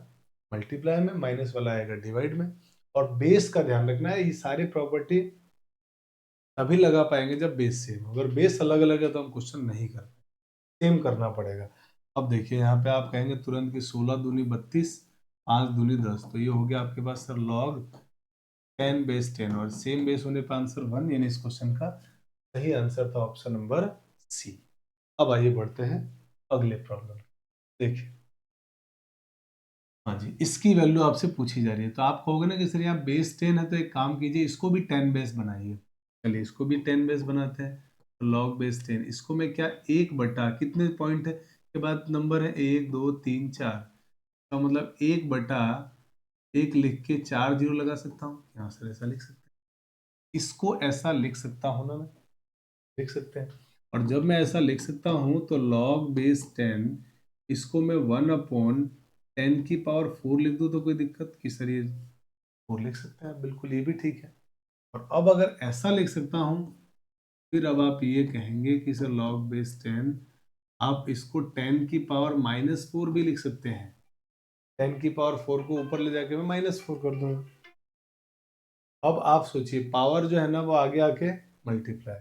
मल्टीप्लाई में, माइनस वाला आएगा डिवाइड में। और बेस का ध्यान रखना है, ये सारी प्रॉपर्टी तभी लगा पाएंगे जब बेस सेम, अगर बेस अलग अलग है तो हम क्वेश्चन नहीं कर पाएंगे, सेम करना पड़ेगा। अब देखिए यहाँ पे आप कहेंगे तुरंत कि 16 दूनी 32, 5 दूनी 10, तो ये हो गया आपके पास सर लॉग 10 बेस 10, और सेम बेस होने पर आंसर 1, यानी इस क्वेश्चन का सही आंसर था ऑप्शन नंबर सी। अब आइए बढ़ते हैं अगले प्रॉब्लम। देखिए, हाँ जी, इसकी वैल्यू आपसे पूछी जा रही है, तो आप कहोगे ना कि सर यहाँ बेस 10 है, तो एक काम कीजिए इसको भी 10 बेस बनाइए। चलिए इसको भी 10 बेस बनाते हैं, तो लॉग बेस 10, इसको मैं क्या, एक बटा कितने पॉइंट है के बाद नंबर है 1 2 3 4, तो मतलब 1/1 लिख के 4 जीरो लगा सकता हूँ, यहाँ सर ऐसा लिख सकते हैं, इसको ऐसा लिख सकता हूँ ना मैं, लिख सकते हैं। और जब मैं ऐसा लिख सकता हूँ तो लॉग बेस 10, इसको मैं 1/10 की पावर 4 लिख दूँ तो कोई दिक्कत कि सर ये 4 लिख सकते हैं, बिल्कुल ये भी ठीक है। और अब अगर ऐसा लिख सकता हूँ, फिर अब आप ये कहेंगे कि सर लॉग बेस 10, आप इसको 10 की पावर -4 भी लिख सकते हैं, 10 की पावर 4 को ऊपर ले जाके मैं -4 कर दूंगा। अब आप सोचिए पावर जो है ना वो आगे आके मल्टीप्लाई,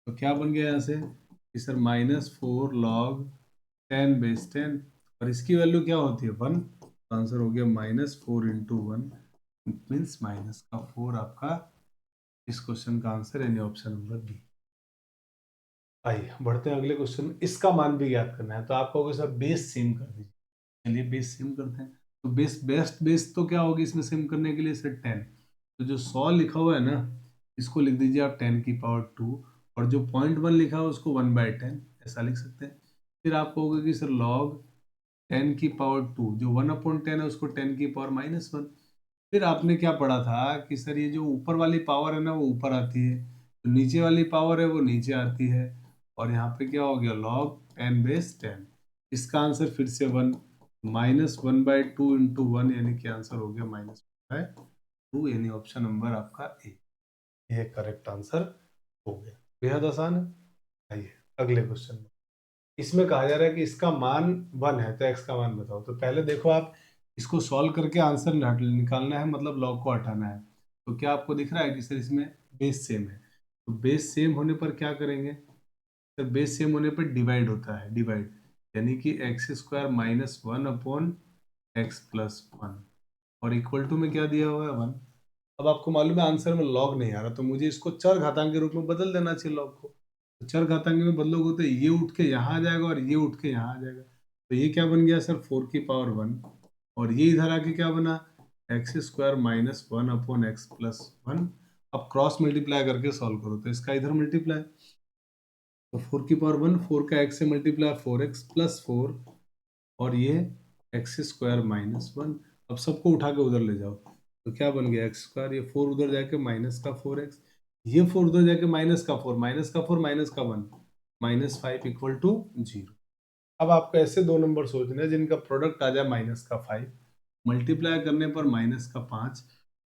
तो क्या बन गया यहाँ से कि सर -4 लॉग 10 बेस 10, और इसकी वैल्यू क्या होती है 1, तो आंसर हो गया -4 इंटू 1, मीन्स माइनस का 4 आपका इस क्वेश्चन का आंसर, यानी ऑप्शन नंबर बी। आइए बढ़ते हैं अगले क्वेश्चन में, इसका मान भी याद करना है, तो आप कहोगे सर बेस सेम कर दीजिए, चलिए बेस सेम करते हैं। तो बेस बेस्ट बेस तो क्या होगी इसमें सेम करने के लिए सर 10, तो जो 100 लिखा हुआ है ना, इसको लिख दीजिए आप 10 की पावर 2, और जो 0.1 लिखा हुआ है उसको 1/10 ऐसा लिख सकते हैं। फिर आप कहोगे कि सर लॉग 10 की पावर 2, जो 1/10 है उसको 10 की पावर -1। फिर आपने क्या पढ़ा था कि सर ये जो ऊपर वाली पावर है ना वो ऊपर आती है, तो नीचे वाली पावर है वो नीचे आती है, और यहाँ पे क्या हो गया लॉग 10 बेस 10, इसका आंसर फिर से 1, -1/2 इंटू 1, यानी कि आंसर हो गया -1/2, यानी ऑप्शन नंबर आपका ए, ये करेक्ट आंसर हो गया। बेहद आसान है। आइए अगले क्वेश्चन में, इसमें कहा जा रहा है कि इसका मान 1 है तो एक्स का मान बताओ। तो पहले देखो आप इसको सॉल्व करके आंसर निकालना है, मतलब लॉग को हटाना है। तो क्या आपको दिख रहा है कि सर इसमें बेस सेम है, तो बेस सेम होने पर क्या करेंगे, सर बेस सेम होने पर डिवाइड होता है, डिवाइड, यानी कि x² -1/, एक्स प्लस वन, और इक्वल टू में क्या दिया हुआ है 1। अब आपको मालूम है आंसर में लॉग नहीं आ रहा, तो मुझे इसको चर घातांक के रूप में बदल देना चाहिए लॉग को। तो चर घातांक में बदलोगे तो ये उठ के यहाँ आ जाएगा और ये उठ के यहाँ आ जाएगा। तो ये क्या बन गया सर, 4 की पावर 1, और ये इधर आके क्या बना, एक्स स्क्वायर माइनस 1/x+1। अब क्रॉस मल्टीप्लाई करके सॉल्व करो तो इसका इधर मल्टीप्लाई, तो 4 की पावर 1, 4 का x से मल्टीप्लाई 4x+4, और ये x² - 1। अब सबको उठा के उधर ले जाओ तो क्या बन गया x², ये 4 उधर जाके माइनस का 4x, ये 4 उधर जाके माइनस का 4, माइनस का 4 माइनस का 1, -5 इक्वल टू 0। अब आपको ऐसे दो नंबर सोचने हैं जिनका प्रोडक्ट आ जाए -5, मल्टीप्लाई करने पर -5,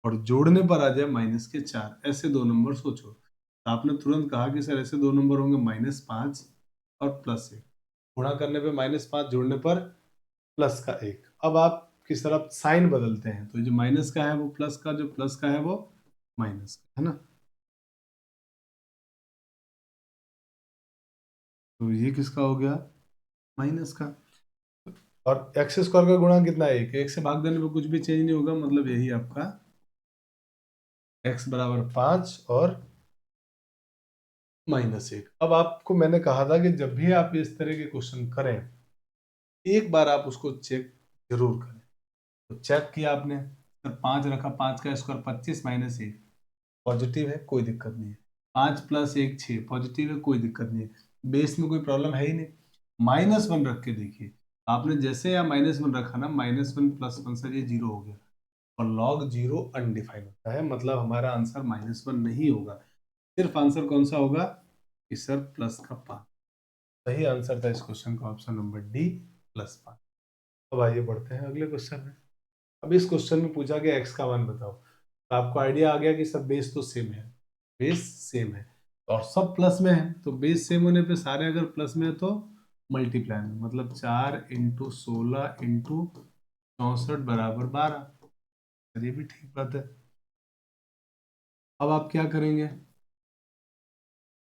और जोड़ने पर आ जाए -4। ऐसे दो नंबर सोचो। तो आपने तुरंत कहा कि सर ऐसे दो नंबर होंगे -5 और +1, गुणा करने पे -5, जोड़ने पर +1। अब आप किस तरफ साइन बदलते हैं, तो जो माइनस का है वो प्लस का, जो प्लस का है वो माइनस का, है ना। तो ये किसका हो गया, माइनस का। और x² का गुणा कितना है, 1, 1 से भाग देने पे कुछ भी चेंज नहीं होगा, मतलब यही आपका x बराबर 5 और -1। अब आपको मैंने कहा था कि जब भी आप इस तरह के क्वेश्चन करें, एक बार आप उसको चेक जरूर करें। तो चेक किया आपने, सर 5 रखा, 5 का स्क्वायर 25 -1 पॉजिटिव है, कोई दिक्कत नहीं है। 5 + 1 6 पॉजिटिव है, कोई दिक्कत नहीं है, बेस में कोई प्रॉब्लम है ही नहीं। -1 रख के देखिए, आपने जैसे या -1 रखा ना, -1 + 1 सर ये 0 हो गया, और log 0 अनडिफाइंड होता है, मतलब हमारा आंसर -1 नहीं होगा। सिर्फ आंसर कौन सा होगा कि सर +5। सही आंसर था इस क्वेश्चन का ऑप्शन नंबर डी, +5। अब आइए बढ़ते हैं अगले क्वेश्चन में। अब इस क्वेश्चन में पूछा गया x का मान बताओ, तो आपको आइडिया आ गया कि सब बेस तो सेम है, बेस सेम है और सब प्लस में है, तो बेस सेम होने पे सारे अगर प्लस में है तो मल्टीप्लाई में, मतलब 4 × 16 × 64 = 12। ये भी ठीक बात है। अब आप क्या करेंगे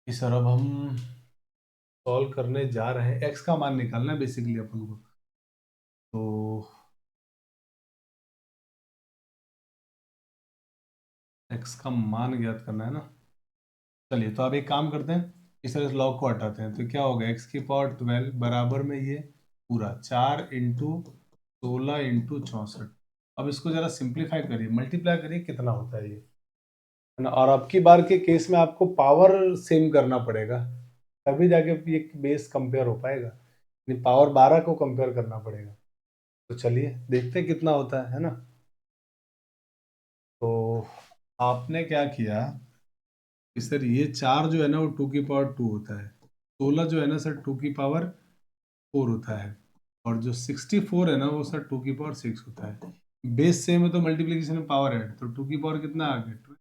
कि सर अब हम सॉल्व करने जा रहे हैं, x का मान निकालना है बेसिकली अपन को। तो x का मान ज्ञात करना है ना। चलिए तो अब एक काम करते हैं, इस तरह लॉग को हटाते हैं, तो क्या होगा, x की पावर 12 बराबर में ये पूरा 4 × 16 × 64। अब इसको जरा सिंप्लीफाई करिए, मल्टीप्लाई करिए, कितना होता है ये, है ना। और अब की बार के केस में आपको पावर सेम करना पड़ेगा, तभी जाके ये बेस कंपेयर हो पाएगा, यानी पावर 12 को कंपेयर करना पड़ेगा। तो चलिए देखते हैं कितना होता है ना। तो आपने क्या किया कि सर ये 4 जो है ना वो 2 की पावर 2 होता है, 16 जो है ना सर 2 की पावर 4 होता है, और जो 64 है ना वो सर 2 की पावर 6 होता है। बेस सेम है तो मल्टीप्लीकेशन में पावर ऐड, तो 2 की पावर कितना आ गया, 12।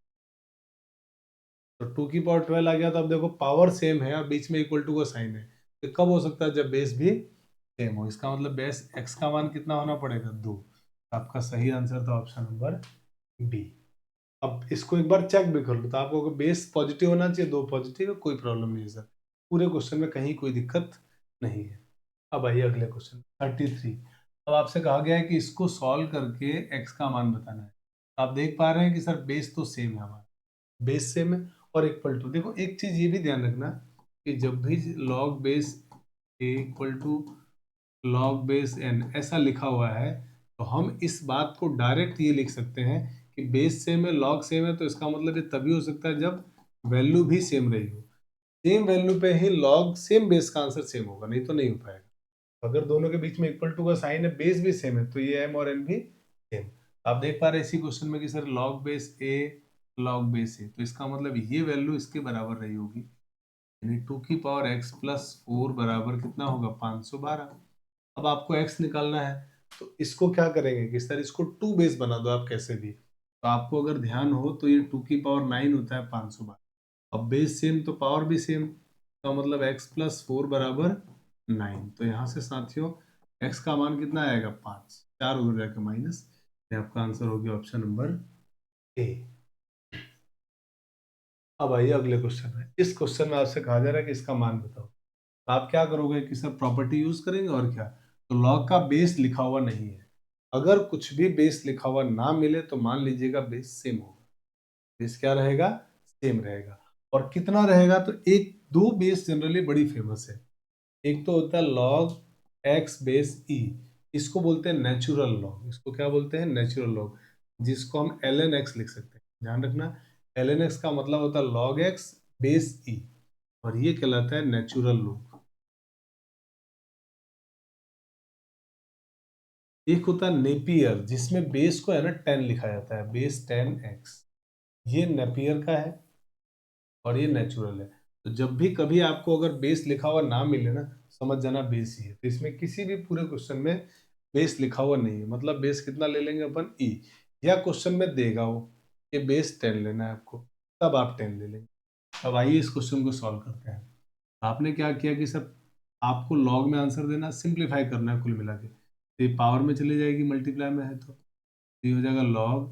तो 2 की पावर 12 आ गया, तो अब देखो पावर सेम है और बीच में इक्वल टू का साइन है, तो कब हो सकता है, जब बेस भी सेम हो। इसका मतलब बेस एक्स का मान कितना होना पड़ेगा, 2। आपका सही आंसर था ऑप्शन नंबर बी। अब इसको एक बार चेक भी कर लो, तो आपको अगर बेस पॉजिटिव होना चाहिए, 2 पॉजिटिव है, कोई प्रॉब्लम नहीं है सर, पूरे क्वेश्चन में कहीं कोई दिक्कत नहीं है। अब आइए अगले क्वेश्चन 33। अब आपसे कहा गया है कि इसको सॉल्व करके x का मान बताना है। आप देख पा रहे हैं कि सर बेस तो सेम है हमारा, बेस सेम है और इक्वल टू, देखो एक चीज ये भी ध्यान रखना कि जब भी log base a equal to log base n ऐसा लिखा हुआ है, तो हम इस बात को डायरेक्ट ये लिख सकते हैं कि बेस सेम है, लॉग सेम है, तो इसका मतलब ये तभी हो सकता है जब वैल्यू भी सेम रही हो। सेम वैल्यू पे ही लॉग सेम बेस का आंसर सेम होगा, नहीं तो नहीं हो पाएगा। अगर दोनों के बीच में इक्वल टू का साइन है, बेस भी सेम है, तो ये m और n भी सेम। आप देख पा रहे हैं इसी क्वेश्चन में कि sir log base a log base a, तो इसका मतलब ये वैल्यू इसके बराबर रही होगी, यानी 2 की पावर x+4 बराबर कितना होगा, 512। अब आपको x निकालना है, तो इसको क्या करेंगे कि सर इसको 2 बेस बना दो आप कैसे भी, तो आपको अगर ध्यान हो तो ये 2 की पावर 9 होता है 512। अब बेस सेम तो पावर भी सेम, तो मतलब x+4 बराबर 9। तो यहाँ से साथियों x का मान कितना आएगा, 5, 4 उधर जाके माइनस, ये आपका आंसर हो गया ऑप्शन नंबर ए। अब आइए अगले क्वेश्चन में। इस क्वेश्चन में आपसे कहा जा रहा है कि इसका मान बताओ, तो आप क्या करोगे कि सर प्रॉपर्टी यूज करेंगे और क्या, तो लॉग का बेस लिखा हुआ नहीं है, अगर कुछ भी बेस लिखा हुआ ना मिले तो मान लीजिएगा बेस सेम होगा। बेस क्या रहेगा? सेम रहेगा। और कितना रहेगा? तो एक दो बेस जनरली बड़ी फेमस है। एक तो होता है log x बेस e, इसको बोलते हैं नेचुरल लॉग। इसको क्या बोलते हैं? नेचुरल लॉग, जिसको हम ln x लिख सकते हैं। ध्यान रखना, ln x का मतलब होता है log x बेस e, और ये कहलाता है नेचुरल लॉग। एक होता है नेपियर, जिसमें बेस को है ना 10 लिखा जाता है, बेस 10x। ये नेपियर का है और ये नेचुरल है। तो जब भी कभी आपको अगर बेस लिखा हुआ ना मिले ना, समझ जाना बेस ही है। तो इसमें किसी भी पूरे क्वेश्चन में बेस लिखा हुआ नहीं है, मतलब बेस कितना ले लेंगे अपन? ई। या क्वेश्चन में देगा वो कि बेस 10 लेना है आपको, तब आप 10 ले लेंगे। अब आइए इस क्वेश्चन को सॉल्व करते हैं। आपने क्या किया कि सर आपको लॉग में आंसर देना, सिंप्लीफाई करना है कुल मिला के। तो ये पावर में चली जाएगी, मल्टीप्लाई में है तो ये हो जाएगा log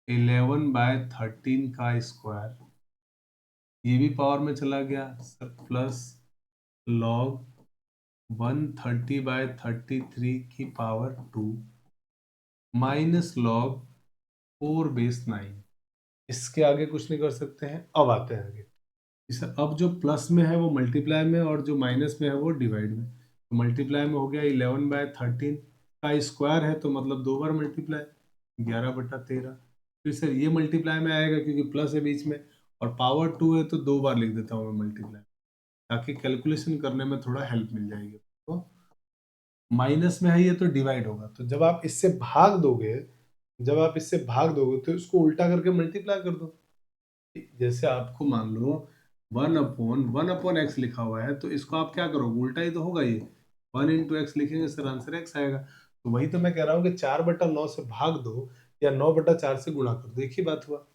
11/13 का स्क्वायर। ये भी पावर में चला गया सर, प्लस log 130/33 की पावर 2 माइनस log 4/9। इसके आगे कुछ नहीं कर सकते हैं। अब आते हैं आगे। सर अब जो प्लस में है वो मल्टीप्लाई में, और जो माइनस में है वो डिवाइड में। तो मल्टीप्लाई में हो गया 11/13 का स्क्वायर है, तो मतलब दो बार मल्टीप्लाई 11/13। फिर सर ये मल्टीप्लाई में आएगा क्योंकि प्लस है बीच में, और पावर 2 है तो दो बार लिख देता हूँ मैं मल्टीप्लाई, ताकि कैलकुलेशन करने में थोड़ा हेल्प मिल जाएगी। तो माइनस में है ये तो डिवाइड होगा, तो जब आप इससे भाग दोगे, तो इसको उल्टा करके मल्टीप्लाई कर दो। जैसे आपको मान लो 1/1/x लिखा हुआ है, तो इसको आप क्या करोगे? उल्टा ही तो होगा ये। 1 × x लिखेंगे सर, आंसर x आएगा। तो वही तो मैं कह रहा हूँ कि 4/9 से भाग दो या 9/4 से गुणा कर दो, एक ही बात हुआ।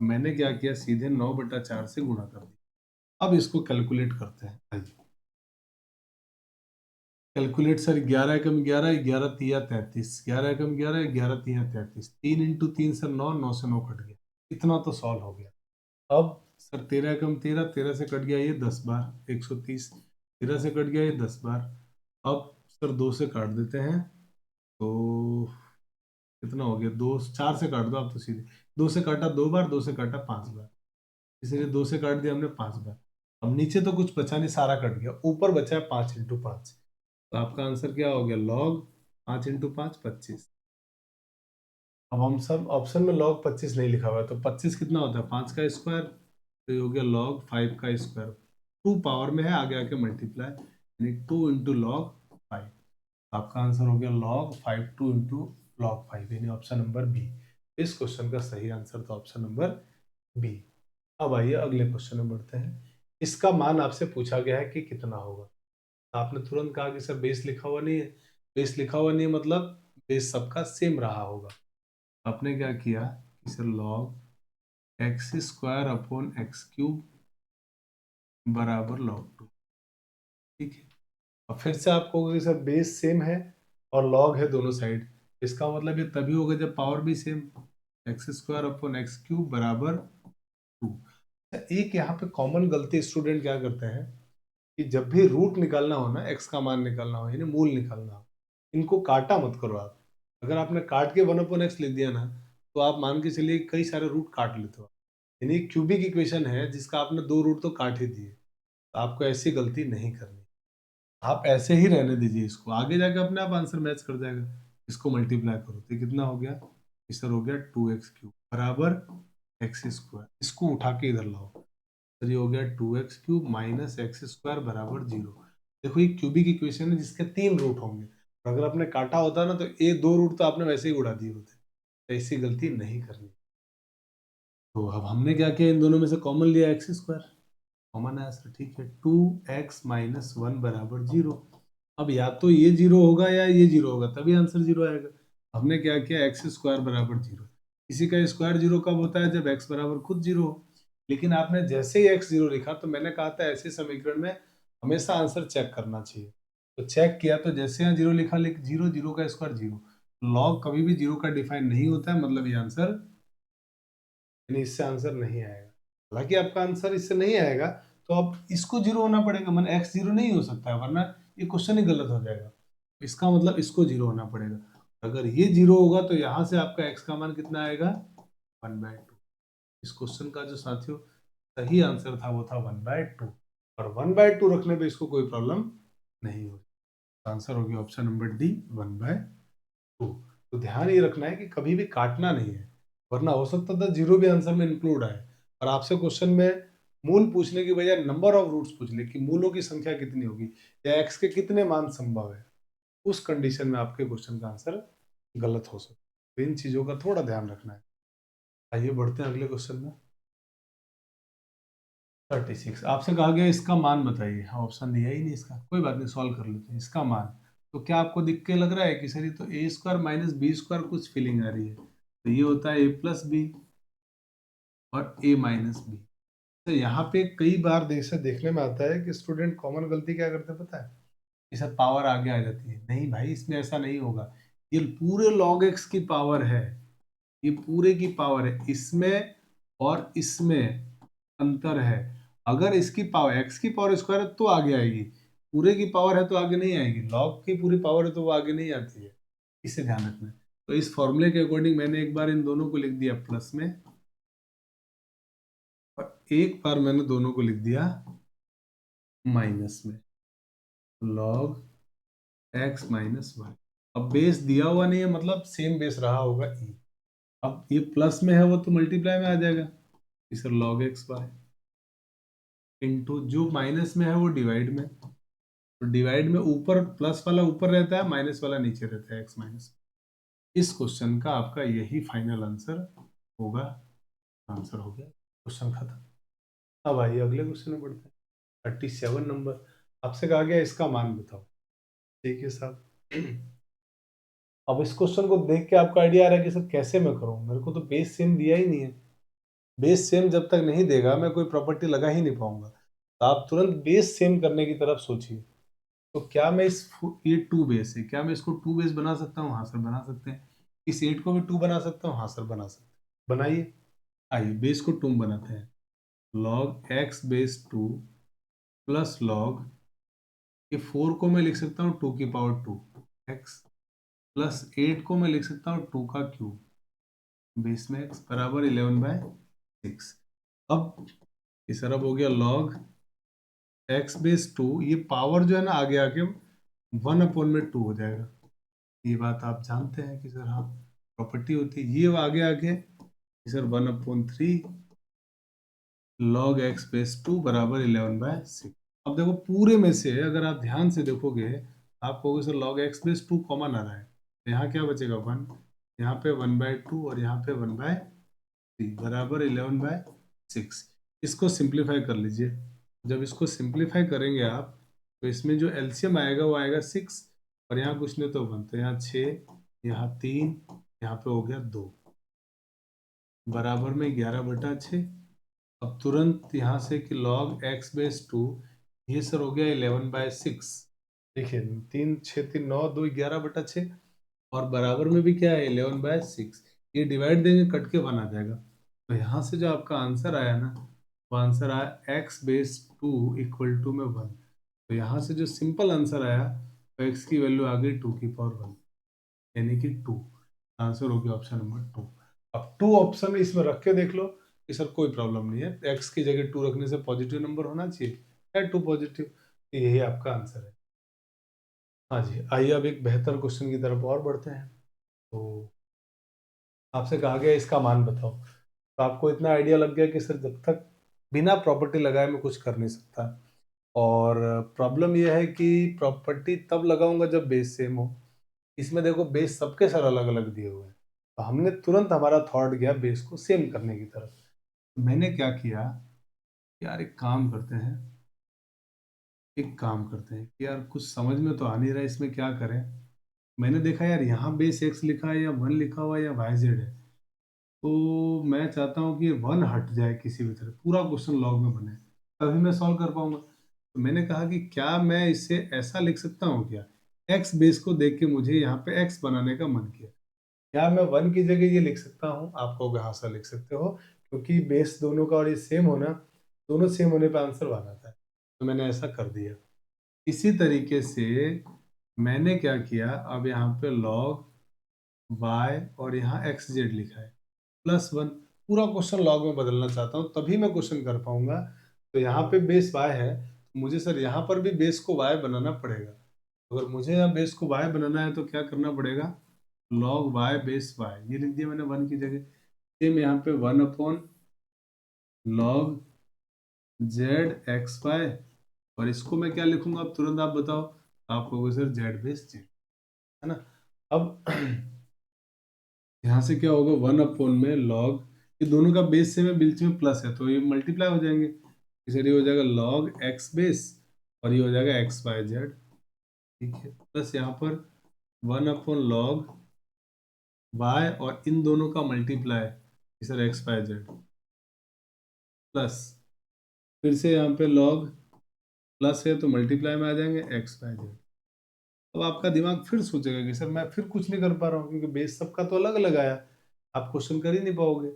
मैंने क्या किया, सीधे 9/4 से गुणा कर दिया। अब इसको कैलकुलेट करते हैं। आइए कैलकुलेट सर, 11 × 11 11 तिया 33, 11 × 11 11 तिया 33, 3 × 3 सर 9, 9 से 9 कट गया। इतना तो सॉल्व हो गया। अब सर 13 × 13, 13 से कट गया ये 10 बार 130, 13 से कट गया ये 10 बार। अब सर 2 से काट देते हैं, तो कितना हो गया? 2 4 से काट दो आप तो सीधे। 2 से काटा 2 बार, 2 से काटा 5 बार, इसलिए 2 से काट दिया हमने 5 बार। अब नीचे तो कुछ बचा नहीं, सारा कट गया, ऊपर बचा है 5 × 5। तो आपका आंसर क्या हो गया? log 5 × 5 25। अब हम सब ऑप्शन में log 25 नहीं लिखा हुआ है, तो 25 कितना होता है? 5 का स्क्वायर। तो ये हो गया log 5 का स्क्वायर। 2 पावर में है, आगे आके मल्टीप्लाई, यानी 2 × log 5। आपका आंसर हो गया log 5 2 × log 5, यानी ऑप्शन नंबर बी। इस क्वेश्चन का सही आंसर तो ऑप्शन नंबर बी। अब आइए अगले क्वेश्चन में बढ़ते हैं। इसका मान आपसे पूछा गया है कि कितना होगा। आपने तुरंत कहा कि सर बेस लिखा हुआ नहीं है। बेस लिखा हुआ नहीं है मतलब बेस सबका सेम रहा होगा। आपने क्या किया कि सर log x² / x³ बराबर log 2। ठीक है। और फिर से आप कहोगे कि सर बेस सेम है और log है दोनों साइड। इसका मतलब ये तभी होगा जब पावर भी सेम। x² / x³ बराबर 2। एक यहाँ पे कॉमन गलती स्टूडेंट क्या करते हैं कि जब भी रूट निकालना हो ना, x का मान निकालना हो यानी मूल निकालना हो, इनको काटा मत करो आप। अगर आपने काट के 1/x लिख दिया ना, तो आप मान के चलिए कई सारे रूट काट लेते हो। यानी क्यूबिक इक्वेशन है जिसका आपने 2 रूट तो काट ही दिए। तो आपको ऐसी गलती नहीं करनी। आप ऐसे ही रहने दीजिए इसको, आगे जाके अपने आप आंसर मैच कर जाएगा। इसको मल्टीप्लाई करो तो कितना हो गया? इस हो गया 2x³ बराबर x²। इसको उठा के इधर लाओ, तो ये हो गया 2x³ माइनस x² बराबर 0। देखो ये क्यूबिक इक्वेशन है जिसके 3 रूट होंगे, और अगर आपने काटा होता ना तो ये 2 रूट तो आपने वैसे ही उड़ा दिए होते। तो ऐसी गलती नहीं करनी। तो अब हमने क्या किया, इन दोनों में से कॉमन लिया x², कॉमन है सर, ठीक है। 2x - 1 बराबर 0। अब या तो ये 0 होगा या ये 0 होगा, तभी आंसर 0 आएगा। हमने क्या किया, x² बराबर 0। किसी का स्क्वायर 0 कब होता है? जब x बराबर खुद 0 हो। लेकिन आपने जैसे ही x 0 लिखा, तो मैंने कहा था ऐसे समीकरण में हमेशा आंसर चेक करना चाहिए। तो चेक किया, तो जैसे यहाँ 0 लिखा, लिख 0, 0 का स्क्वायर 0। लॉग कभी भी 0 का डिफाइन नहीं होता है, मतलब ये आंसर, यानी इससे आंसर नहीं आएगा। हालांकि आपका आंसर इससे नहीं आएगा, तो अब इसको 0 होना पड़ेगा, मन x 0 नहीं हो सकता है, वरना ये क्वेश्चन ही गलत हो जाएगा। इसका मतलब इसको 0 होना पड़ेगा। अगर ये 0 होगा तो यहाँ से आपका x का मान कितना आएगा 1/2। इस क्वेश्चन का जो साथियों सही आंसर था वो था 1/2, और 1/2 रखने पे इसको कोई प्रॉब्लम नहीं होगी। आंसर हो गया ऑप्शन नंबर डी 1/2। तो ध्यान ये रखना है कि कभी भी काटना नहीं है, वरना हो सकता था 0 भी आंसर में इंक्लूड आए और आपसे क्वेश्चन में मूल पूछने की बजाय नंबर ऑफ रूट्स पूछ ले कि मूलों की संख्या कितनी होगी या x के कितने मान संभव है। उस कंडीशन में आपके क्वेश्चन का आंसर गलत हो सकता है। तो इन चीजों का थोड़ा ध्यान रखना है। आइए बढ़ते हैं अगले क्वेश्चन में। 36 आपसे कहा गया इसका मान बताइए। हाँ, ऑप्शन दिया ही नहीं इसका, कोई बात नहीं, सॉल्व कर लेते हैं इसका मान। तो क्या आपको दिख के लग रहा है कि सर ये तो ए स्क्वायर माइनस बी स्क्वायर कुछ फीलिंग आ रही है, तो ये होता है ए प्लस बी और ए माइनस बी। तो यहाँ पे कई बार से देखने में आता है कि स्टूडेंट कॉमन गलती क्या करते हैं पता है, कि सर पावर आगे आ जाती है। नहीं भाई, इसमें ऐसा नहीं होगा। ये पूरे log x की पावर है, ये पूरे की पावर है, इसमें और इसमें अंतर है। अगर इसकी पावर x की पावर स्क्वायर है तो आगे आएगी, पूरे की पावर है तो आगे नहीं आएगी। log की पूरी पावर है तो वो आगे नहीं आती है, इसे ध्यान रखना है। तो इस फॉर्मूले के अकॉर्डिंग मैंने एक बार इन दोनों को लिख दिया प्लस में, और एक बार मैंने दोनों को लिख दिया माइनस में, log x माइनस वाई। अब बेस दिया हुआ नहीं है, मतलब सेम बेस रहा होगा e। अब ये प्लस में है वो तो मल्टीप्लाई में आ जाएगा, इस log x वाई इंटू जो माइनस में है वो डिवाइड में। तो डिवाइड में ऊपर प्लस वाला ऊपर रहता है, माइनस वाला नीचे रहता है, एक्स माइनस। इस क्वेश्चन का आपका यही फाइनल आंसर होगा। आंसर हो गया, क्वेश्चन खत्म। अब आइए अगले क्वेश्चन में बढ़ते हैं। 37 नंबर आपसे कहा गया इसका मान बताओ। ठीक है साहब। अब इस क्वेश्चन को देख के आपको आइडिया आ रहा है कि सर कैसे मैं करूं, मेरे को तो बेस सेम दिया ही नहीं है। बेस सेम जब तक नहीं देगा मैं कोई प्रॉपर्टी लगा ही नहीं पाऊंगा। तो आप तुरंत बेस सेम करने की तरफ सोचिए। तो क्या मैं ये 2 बेस है, क्या मैं इसको 2 बेस बना सकता हूँ? हाँ सर बना सकते हैं। इस 8 को भी 2 बना सकता हूँ? हाँ सर बना सकते हैं। बनाइए। आइए बेस को 2 बनाते हैं। log x base 2 plus log, ये 4 को मैं लिख सकता हूँ 2 की पावर 2 x, प्लस 8 को मैं लिख सकता हूँ 2 का क्यूब बेस में x बराबर 11/6। अब ये सर अब हो गया log x बेस 2, ये पावर जो है ना आगे आके 1/2 हो जाएगा। ये बात आप जानते हैं कि सर हाँ प्रॉपर्टी होती है, ये आगे आके सर 1/3 log x बेस 2 बराबर 11/6। अब देखो पूरे में से अगर आप ध्यान से देखोगे, आप कहोगे sir log x base 2 common आ रहा है, तो यहाँ क्या बचेगा 1, यहाँ पे 1/2 और यहाँ पे 1/3 बराबर 11/6। इसको सिंप्लीफाई कर लीजिए। जब इसको सिंप्लीफाई करेंगे आप, तो इसमें जो एलसीएम आएगा वो आएगा 6, और यहाँ कुछ नहीं तो 1, तो यहाँ 6, यहाँ 3, यहाँ पे हो गया 2 बराबर में 11/6। अब तुरंत यहाँ से कि log x बेस 2, ये सर हो गया 11/6। देखिए 3 6 3 9 2 11/6, और बराबर में भी क्या है 11/6। ये डिवाइड देंगे कट के 1 आ जाएगा। तो यहाँ से जो आपका आंसर आया ना, वो आंसर आया x बेस 2 इक्वल टू में 1। तो यहाँ से जो सिंपल आंसर आया, तो x की वैल्यू आ गई 2 की पावर 1, यानी कि 2। आंसर हो गया ऑप्शन नंबर 2। अब 2 ऑप्शन इसमें रख के देख लो कि सर कोई प्रॉब्लम नहीं है, x की जगह 2 रखने से पॉजिटिव नंबर होना चाहिए, है 2 पॉजिटिव, तो यही आपका आंसर है। हाँ जी, आइए अब एक बेहतर क्वेश्चन की तरफ और बढ़ते हैं। तो आपसे कहा गया इसका मान बताओ। तो आपको इतना आइडिया लग गया कि सर जब तक बिना प्रॉपर्टी लगाए मैं कुछ कर नहीं सकता, और प्रॉब्लम यह है कि प्रॉपर्टी तब लगाऊंगा जब बेस सेम हो। इसमें देखो बेस सबके सर अलग अलग दिए हुए हैं, तो हमने तुरंत हमारा थॉट गया बेस को सेम करने की तरफ। तो मैंने क्या किया, यार एक काम करते हैं कि यार कुछ समझ में तो आ नहीं रहा है इसमें क्या करें। मैंने देखा यार यहाँ बेस एक्स लिखा है या 1 लिखा हुआ है या वाई जेड है, तो मैं चाहता हूँ कि 1 हट जाए किसी भी तरह, पूरा क्वेश्चन लॉग में बने, तभी मैं सॉल्व कर पाऊंगा। तो मैंने कहा कि क्या मैं इसे ऐसा लिख सकता हूँ क्या, एक्स बेस को देख के मुझे यहाँ पे एक्स बनाने का मन किया, क्या मैं 1 की जगह ये लिख सकता हूँ? आप कहोगे हाँ सर लिख सकते हो, क्योंकि बेस दोनों का और ये सेम होना, दोनों सेम होने पे आंसर 1 आता है। तो मैंने ऐसा कर दिया। इसी तरीके से मैंने क्या किया, अब यहाँ पे log वाई और यहाँ एक्स जेड लिखा है +1। पूरा क्वेश्चन लॉग में बदलना चाहता हूँ तभी मैं क्वेश्चन कर पाऊंगा। तो यहाँ पे बेस वाई है, तो मुझे सर यहाँ पर भी बेस को वाई बनाना पड़ेगा। अगर मुझे यहाँ बेस को वाई बनाना है तो क्या करना पड़ेगा, लॉग वाई बेस वाई, ये लिख दिया मैंने 1 की जगह। सेम यहाँ पे 1 लॉग जेड एक्स वाई, और इसको मैं क्या लिखूंगा अब तुरंत आप बताओ। आप कहोगे सर जेड बेस जेड, है ना। अब यहाँ से क्या होगा, 1 में लॉग, ये दोनों का बेस सेम है, बीच में प्लस है तो ये मल्टीप्लाई हो जाएंगे। इसलिए हो जाएगा लॉग एक्स बेस और ये हो जाएगा एक्स वाई जेड, ठीक है। प्लस यहाँ पर 1 लॉग वाई और इन दोनों का multiply, sir x y z, plus फिर से यहाँ पे लॉग प्लस है तो मल्टीप्लाई में आ जाएंगे एक्स वाई जेड। अब आपका दिमाग फिर सोचेगा कि सर मैं फिर कुछ नहीं कर पा रहा हूँ क्योंकि बेस सबका तो अलग अलग आया, आप क्वेश्चन कर ही नहीं पाओगे।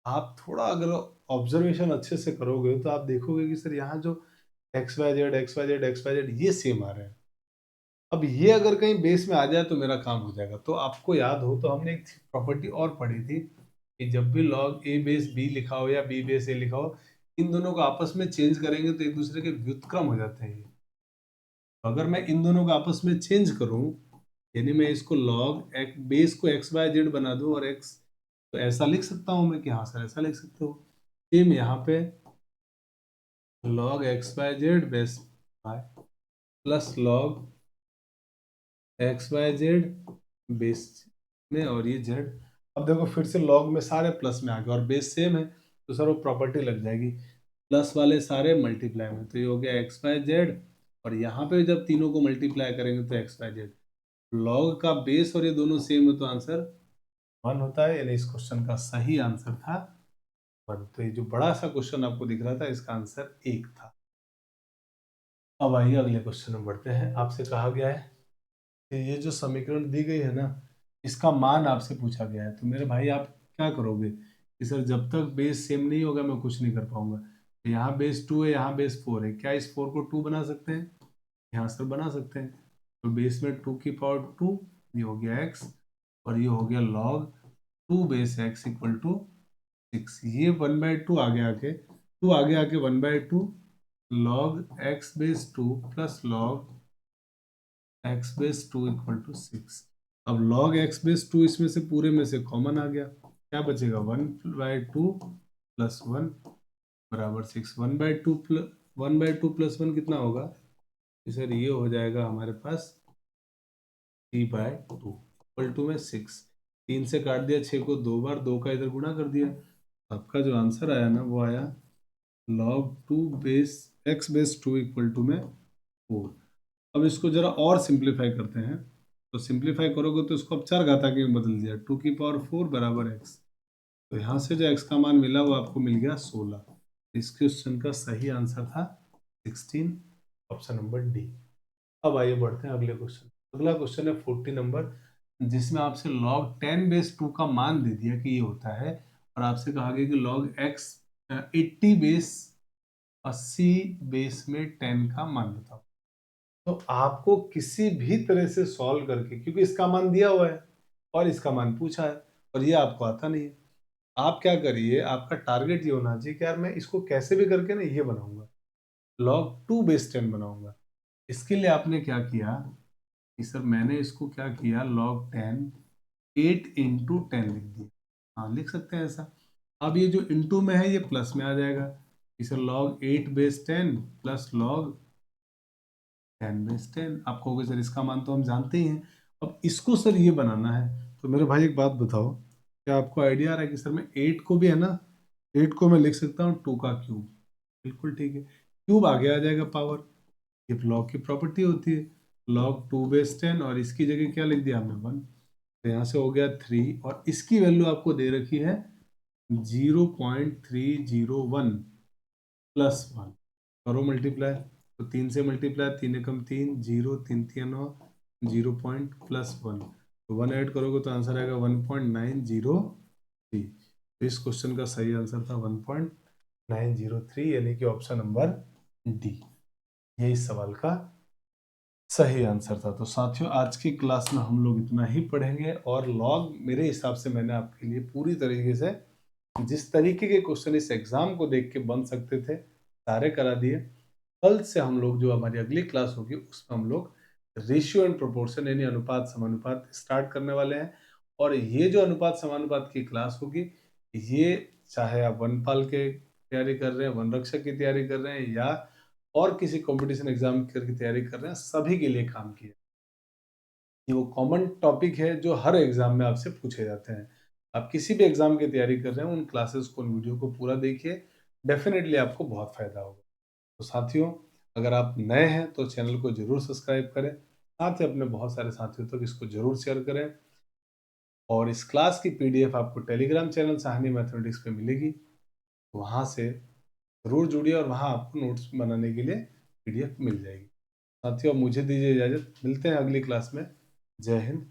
आप थोड़ा अगर ऑब्जर्वेशन अच्छे से करोगे तो आप देखोगे कि सर यहाँ जो x y z x y z x y z ये सेम आ रहे हैं। अब ये अगर कहीं बेस में आ जाए तो मेरा काम हो जाएगा। तो आपको याद हो तो हमने एक प्रॉपर्टी और पढ़ी थी कि जब भी लॉग ए बेस बी लिखा हो या बी बेस ए लिखा हो, इन दोनों को आपस में चेंज करेंगे तो एक दूसरे के व्युत्क्रम हो जाते हैं। अगर मैं इन दोनों को आपस में चेंज करूं, यानी मैं इसको लॉग एक बेस को एक्स वाई जेड बना दूं और एक्स, तो ऐसा लिख सकता हूं मैं कि हाँ सर ऐसा लिख सकते हो। सेम यहाँ पे log x y z base y plus log x y z base में और ये जेड। अब देखो फिर से लॉग में सारे प्लस में आ गए और बेस सेम है तो सर वो प्रॉपर्टी लग जाएगी, प्लस वाले सारे मल्टीप्लाई में, तो ये हो गया एक्स वाई जेड और यहाँ पे जब तीनों को मल्टीप्लाई करेंगे तो एक्स वाई जेड। लॉग का बेस और ये दोनों सेम है तो आंसर 1 होता है, यानी इस क्वेश्चन का सही आंसर था 1। तो ये जो बड़ा सा क्वेश्चन आपको दिख रहा था इसका आंसर 1 था। अब आइए अगले क्वेश्चन में बढ़ते हैं। आपसे कहा गया है कि ये जो समीकरण दी गई है ना, इसका मान आपसे पूछा गया है। तो मेरे भाई आप क्या करोगे कि सर जब तक बेस सेम नहीं होगा मैं कुछ नहीं कर पाऊंगा। तो यहाँ बेस 2 है, यहाँ बेस 4 है, क्या इस 4 को 2 बना सकते हैं? यहाँ सर बना सकते हैं। तो बेस में 2 की पावर 2, ये हो गया x और ये हो गया log 2 base x equal to 6। ये 1/2 आगे आके 2 आगे आके 1/2 log x base 2 plus log x base 2 equal to 6। अब log x बेस 2 इसमें से पूरे में से कॉमन आ गया, क्या बचेगा 1/2 प्लस 1 बराबर 6। 1/2 प्लस 1 कितना होगा? तो सर ये हो जाएगा हमारे पास 3/2 इक्वल टू में 6। 3 से काट दिया 6 को 2 बार, 2 का इधर गुणा कर दिया। आपका जो आंसर आया ना वो आया log 2 base x base 2 equal to में 4। अब इसको जरा और सिंप्लीफाई करते हैं। तो सिंप्लीफाई करोगे तो इसको अब 4 घातांकी में बदल दिया, 2 की पावर 4 बराबर x। तो यहाँ से जो x का मान मिला वो आपको मिल गया 16। इस क्वेश्चन का सही आंसर था 16, ऑप्शन नंबर डी। अब आइए बढ़ते हैं अगले क्वेश्चन। अगला क्वेश्चन है 40 नंबर, जिसमें आपसे log 10 बेस 2 का मान दे दिया कि ये होता है और आपसे कहा गया कि log x 80 बेस 80 बेस में 10 का मान बताओ। तो आपको किसी भी तरह से सॉल्व करके, क्योंकि इसका मान दिया हुआ है और इसका मान पूछा है और ये आपको आता नहीं है, आप क्या करिए, आपका टारगेट ये होना चाहिए कि यार मैं इसको कैसे भी करके ना ये बनाऊंगा, log 2 बेस 10 बनाऊंगा। इसके लिए आपने क्या किया कि सर मैंने इसको क्या किया, log 10 8 इंटू 10 लिख दिया। हाँ लिख सकते हैं ऐसा। अब ये जो इंटू में है ये प्लस में आ जाएगा कि sir log 8 base 10 plus log 10 base 10। आप कहोगे सर इसका मान तो हम जानते ही हैं, अब इसको सर ये बनाना है। तो मेरे भाई एक बात बताओ, क्या आपको आइडिया आ रहा है कि सर मैं 8 को भी है ना, 8 को मैं लिख सकता हूँ 2 का क्यूब। बिल्कुल ठीक है, क्यूब आगे आ जाएगा पावर, ये लॉग की प्रॉपर्टी होती है। log 2 बेस 10 और इसकी जगह क्या लिख दिया हमने 1, तो यहाँ से हो गया 3 और इसकी वैल्यू आपको दे रखी है 0.301 प्लस 1। करो मल्टीप्लाई, तो 3 से मल्टीप्लाई, 3 एकम 3, 0, 3 3 9, 0 पॉइंट प्लस 1, तो 1 ऐड करोगे तो आंसर आएगा 1.903। तो इस क्वेश्चन का सही आंसर था 1.903, यानी कि ऑप्शन नंबर डी, ये इस सवाल का सही आंसर था। तो साथियों, आज की क्लास में हम लोग इतना ही पढ़ेंगे और लॉग मेरे हिसाब से मैंने आपके लिए पूरी तरीके से जिस तरीके के क्वेश्चन इस एग्जाम को देख के बन सकते थे सारे करा दिए। कल से हम लोग जो हमारी अगली क्लास होगी उसमें हम लोग रेशियो एंड प्रोपोर्शन यानी अनुपात समानुपात स्टार्ट करने वाले हैं। और ये जो अनुपात समानुपात की क्लास होगी, ये चाहे आप वनपाल के तैयारी कर रहे हैं, वन रक्षक की तैयारी कर रहे हैं, या और किसी कंपटीशन एग्जाम की तैयारी कर रहे हैं, सभी के लिए काम की है। ये वो कॉमन टॉपिक है जो हर एग्जाम में आपसे पूछे जाते हैं। आप किसी भी एग्जाम की तैयारी कर रहे हैं, उन क्लासेस को, उन वीडियो को पूरा देखिए, डेफिनेटली आपको बहुत फायदा होगा। तो साथियों, अगर आप नए हैं तो चैनल को जरूर सब्सक्राइब करें, साथ ही अपने बहुत सारे साथियों तक इसको जरूर शेयर करें। और इस क्लास की पीडीएफ आपको टेलीग्राम चैनल साहनी मैथमेटिक्स पे मिलेगी, वहाँ से जरूर जुड़िए और वहाँ आपको नोट्स बनाने के लिए पीडीएफ मिल जाएगी। साथियों, मुझे दीजिए इजाज़त, मिलते हैं अगली क्लास में। जय हिंद।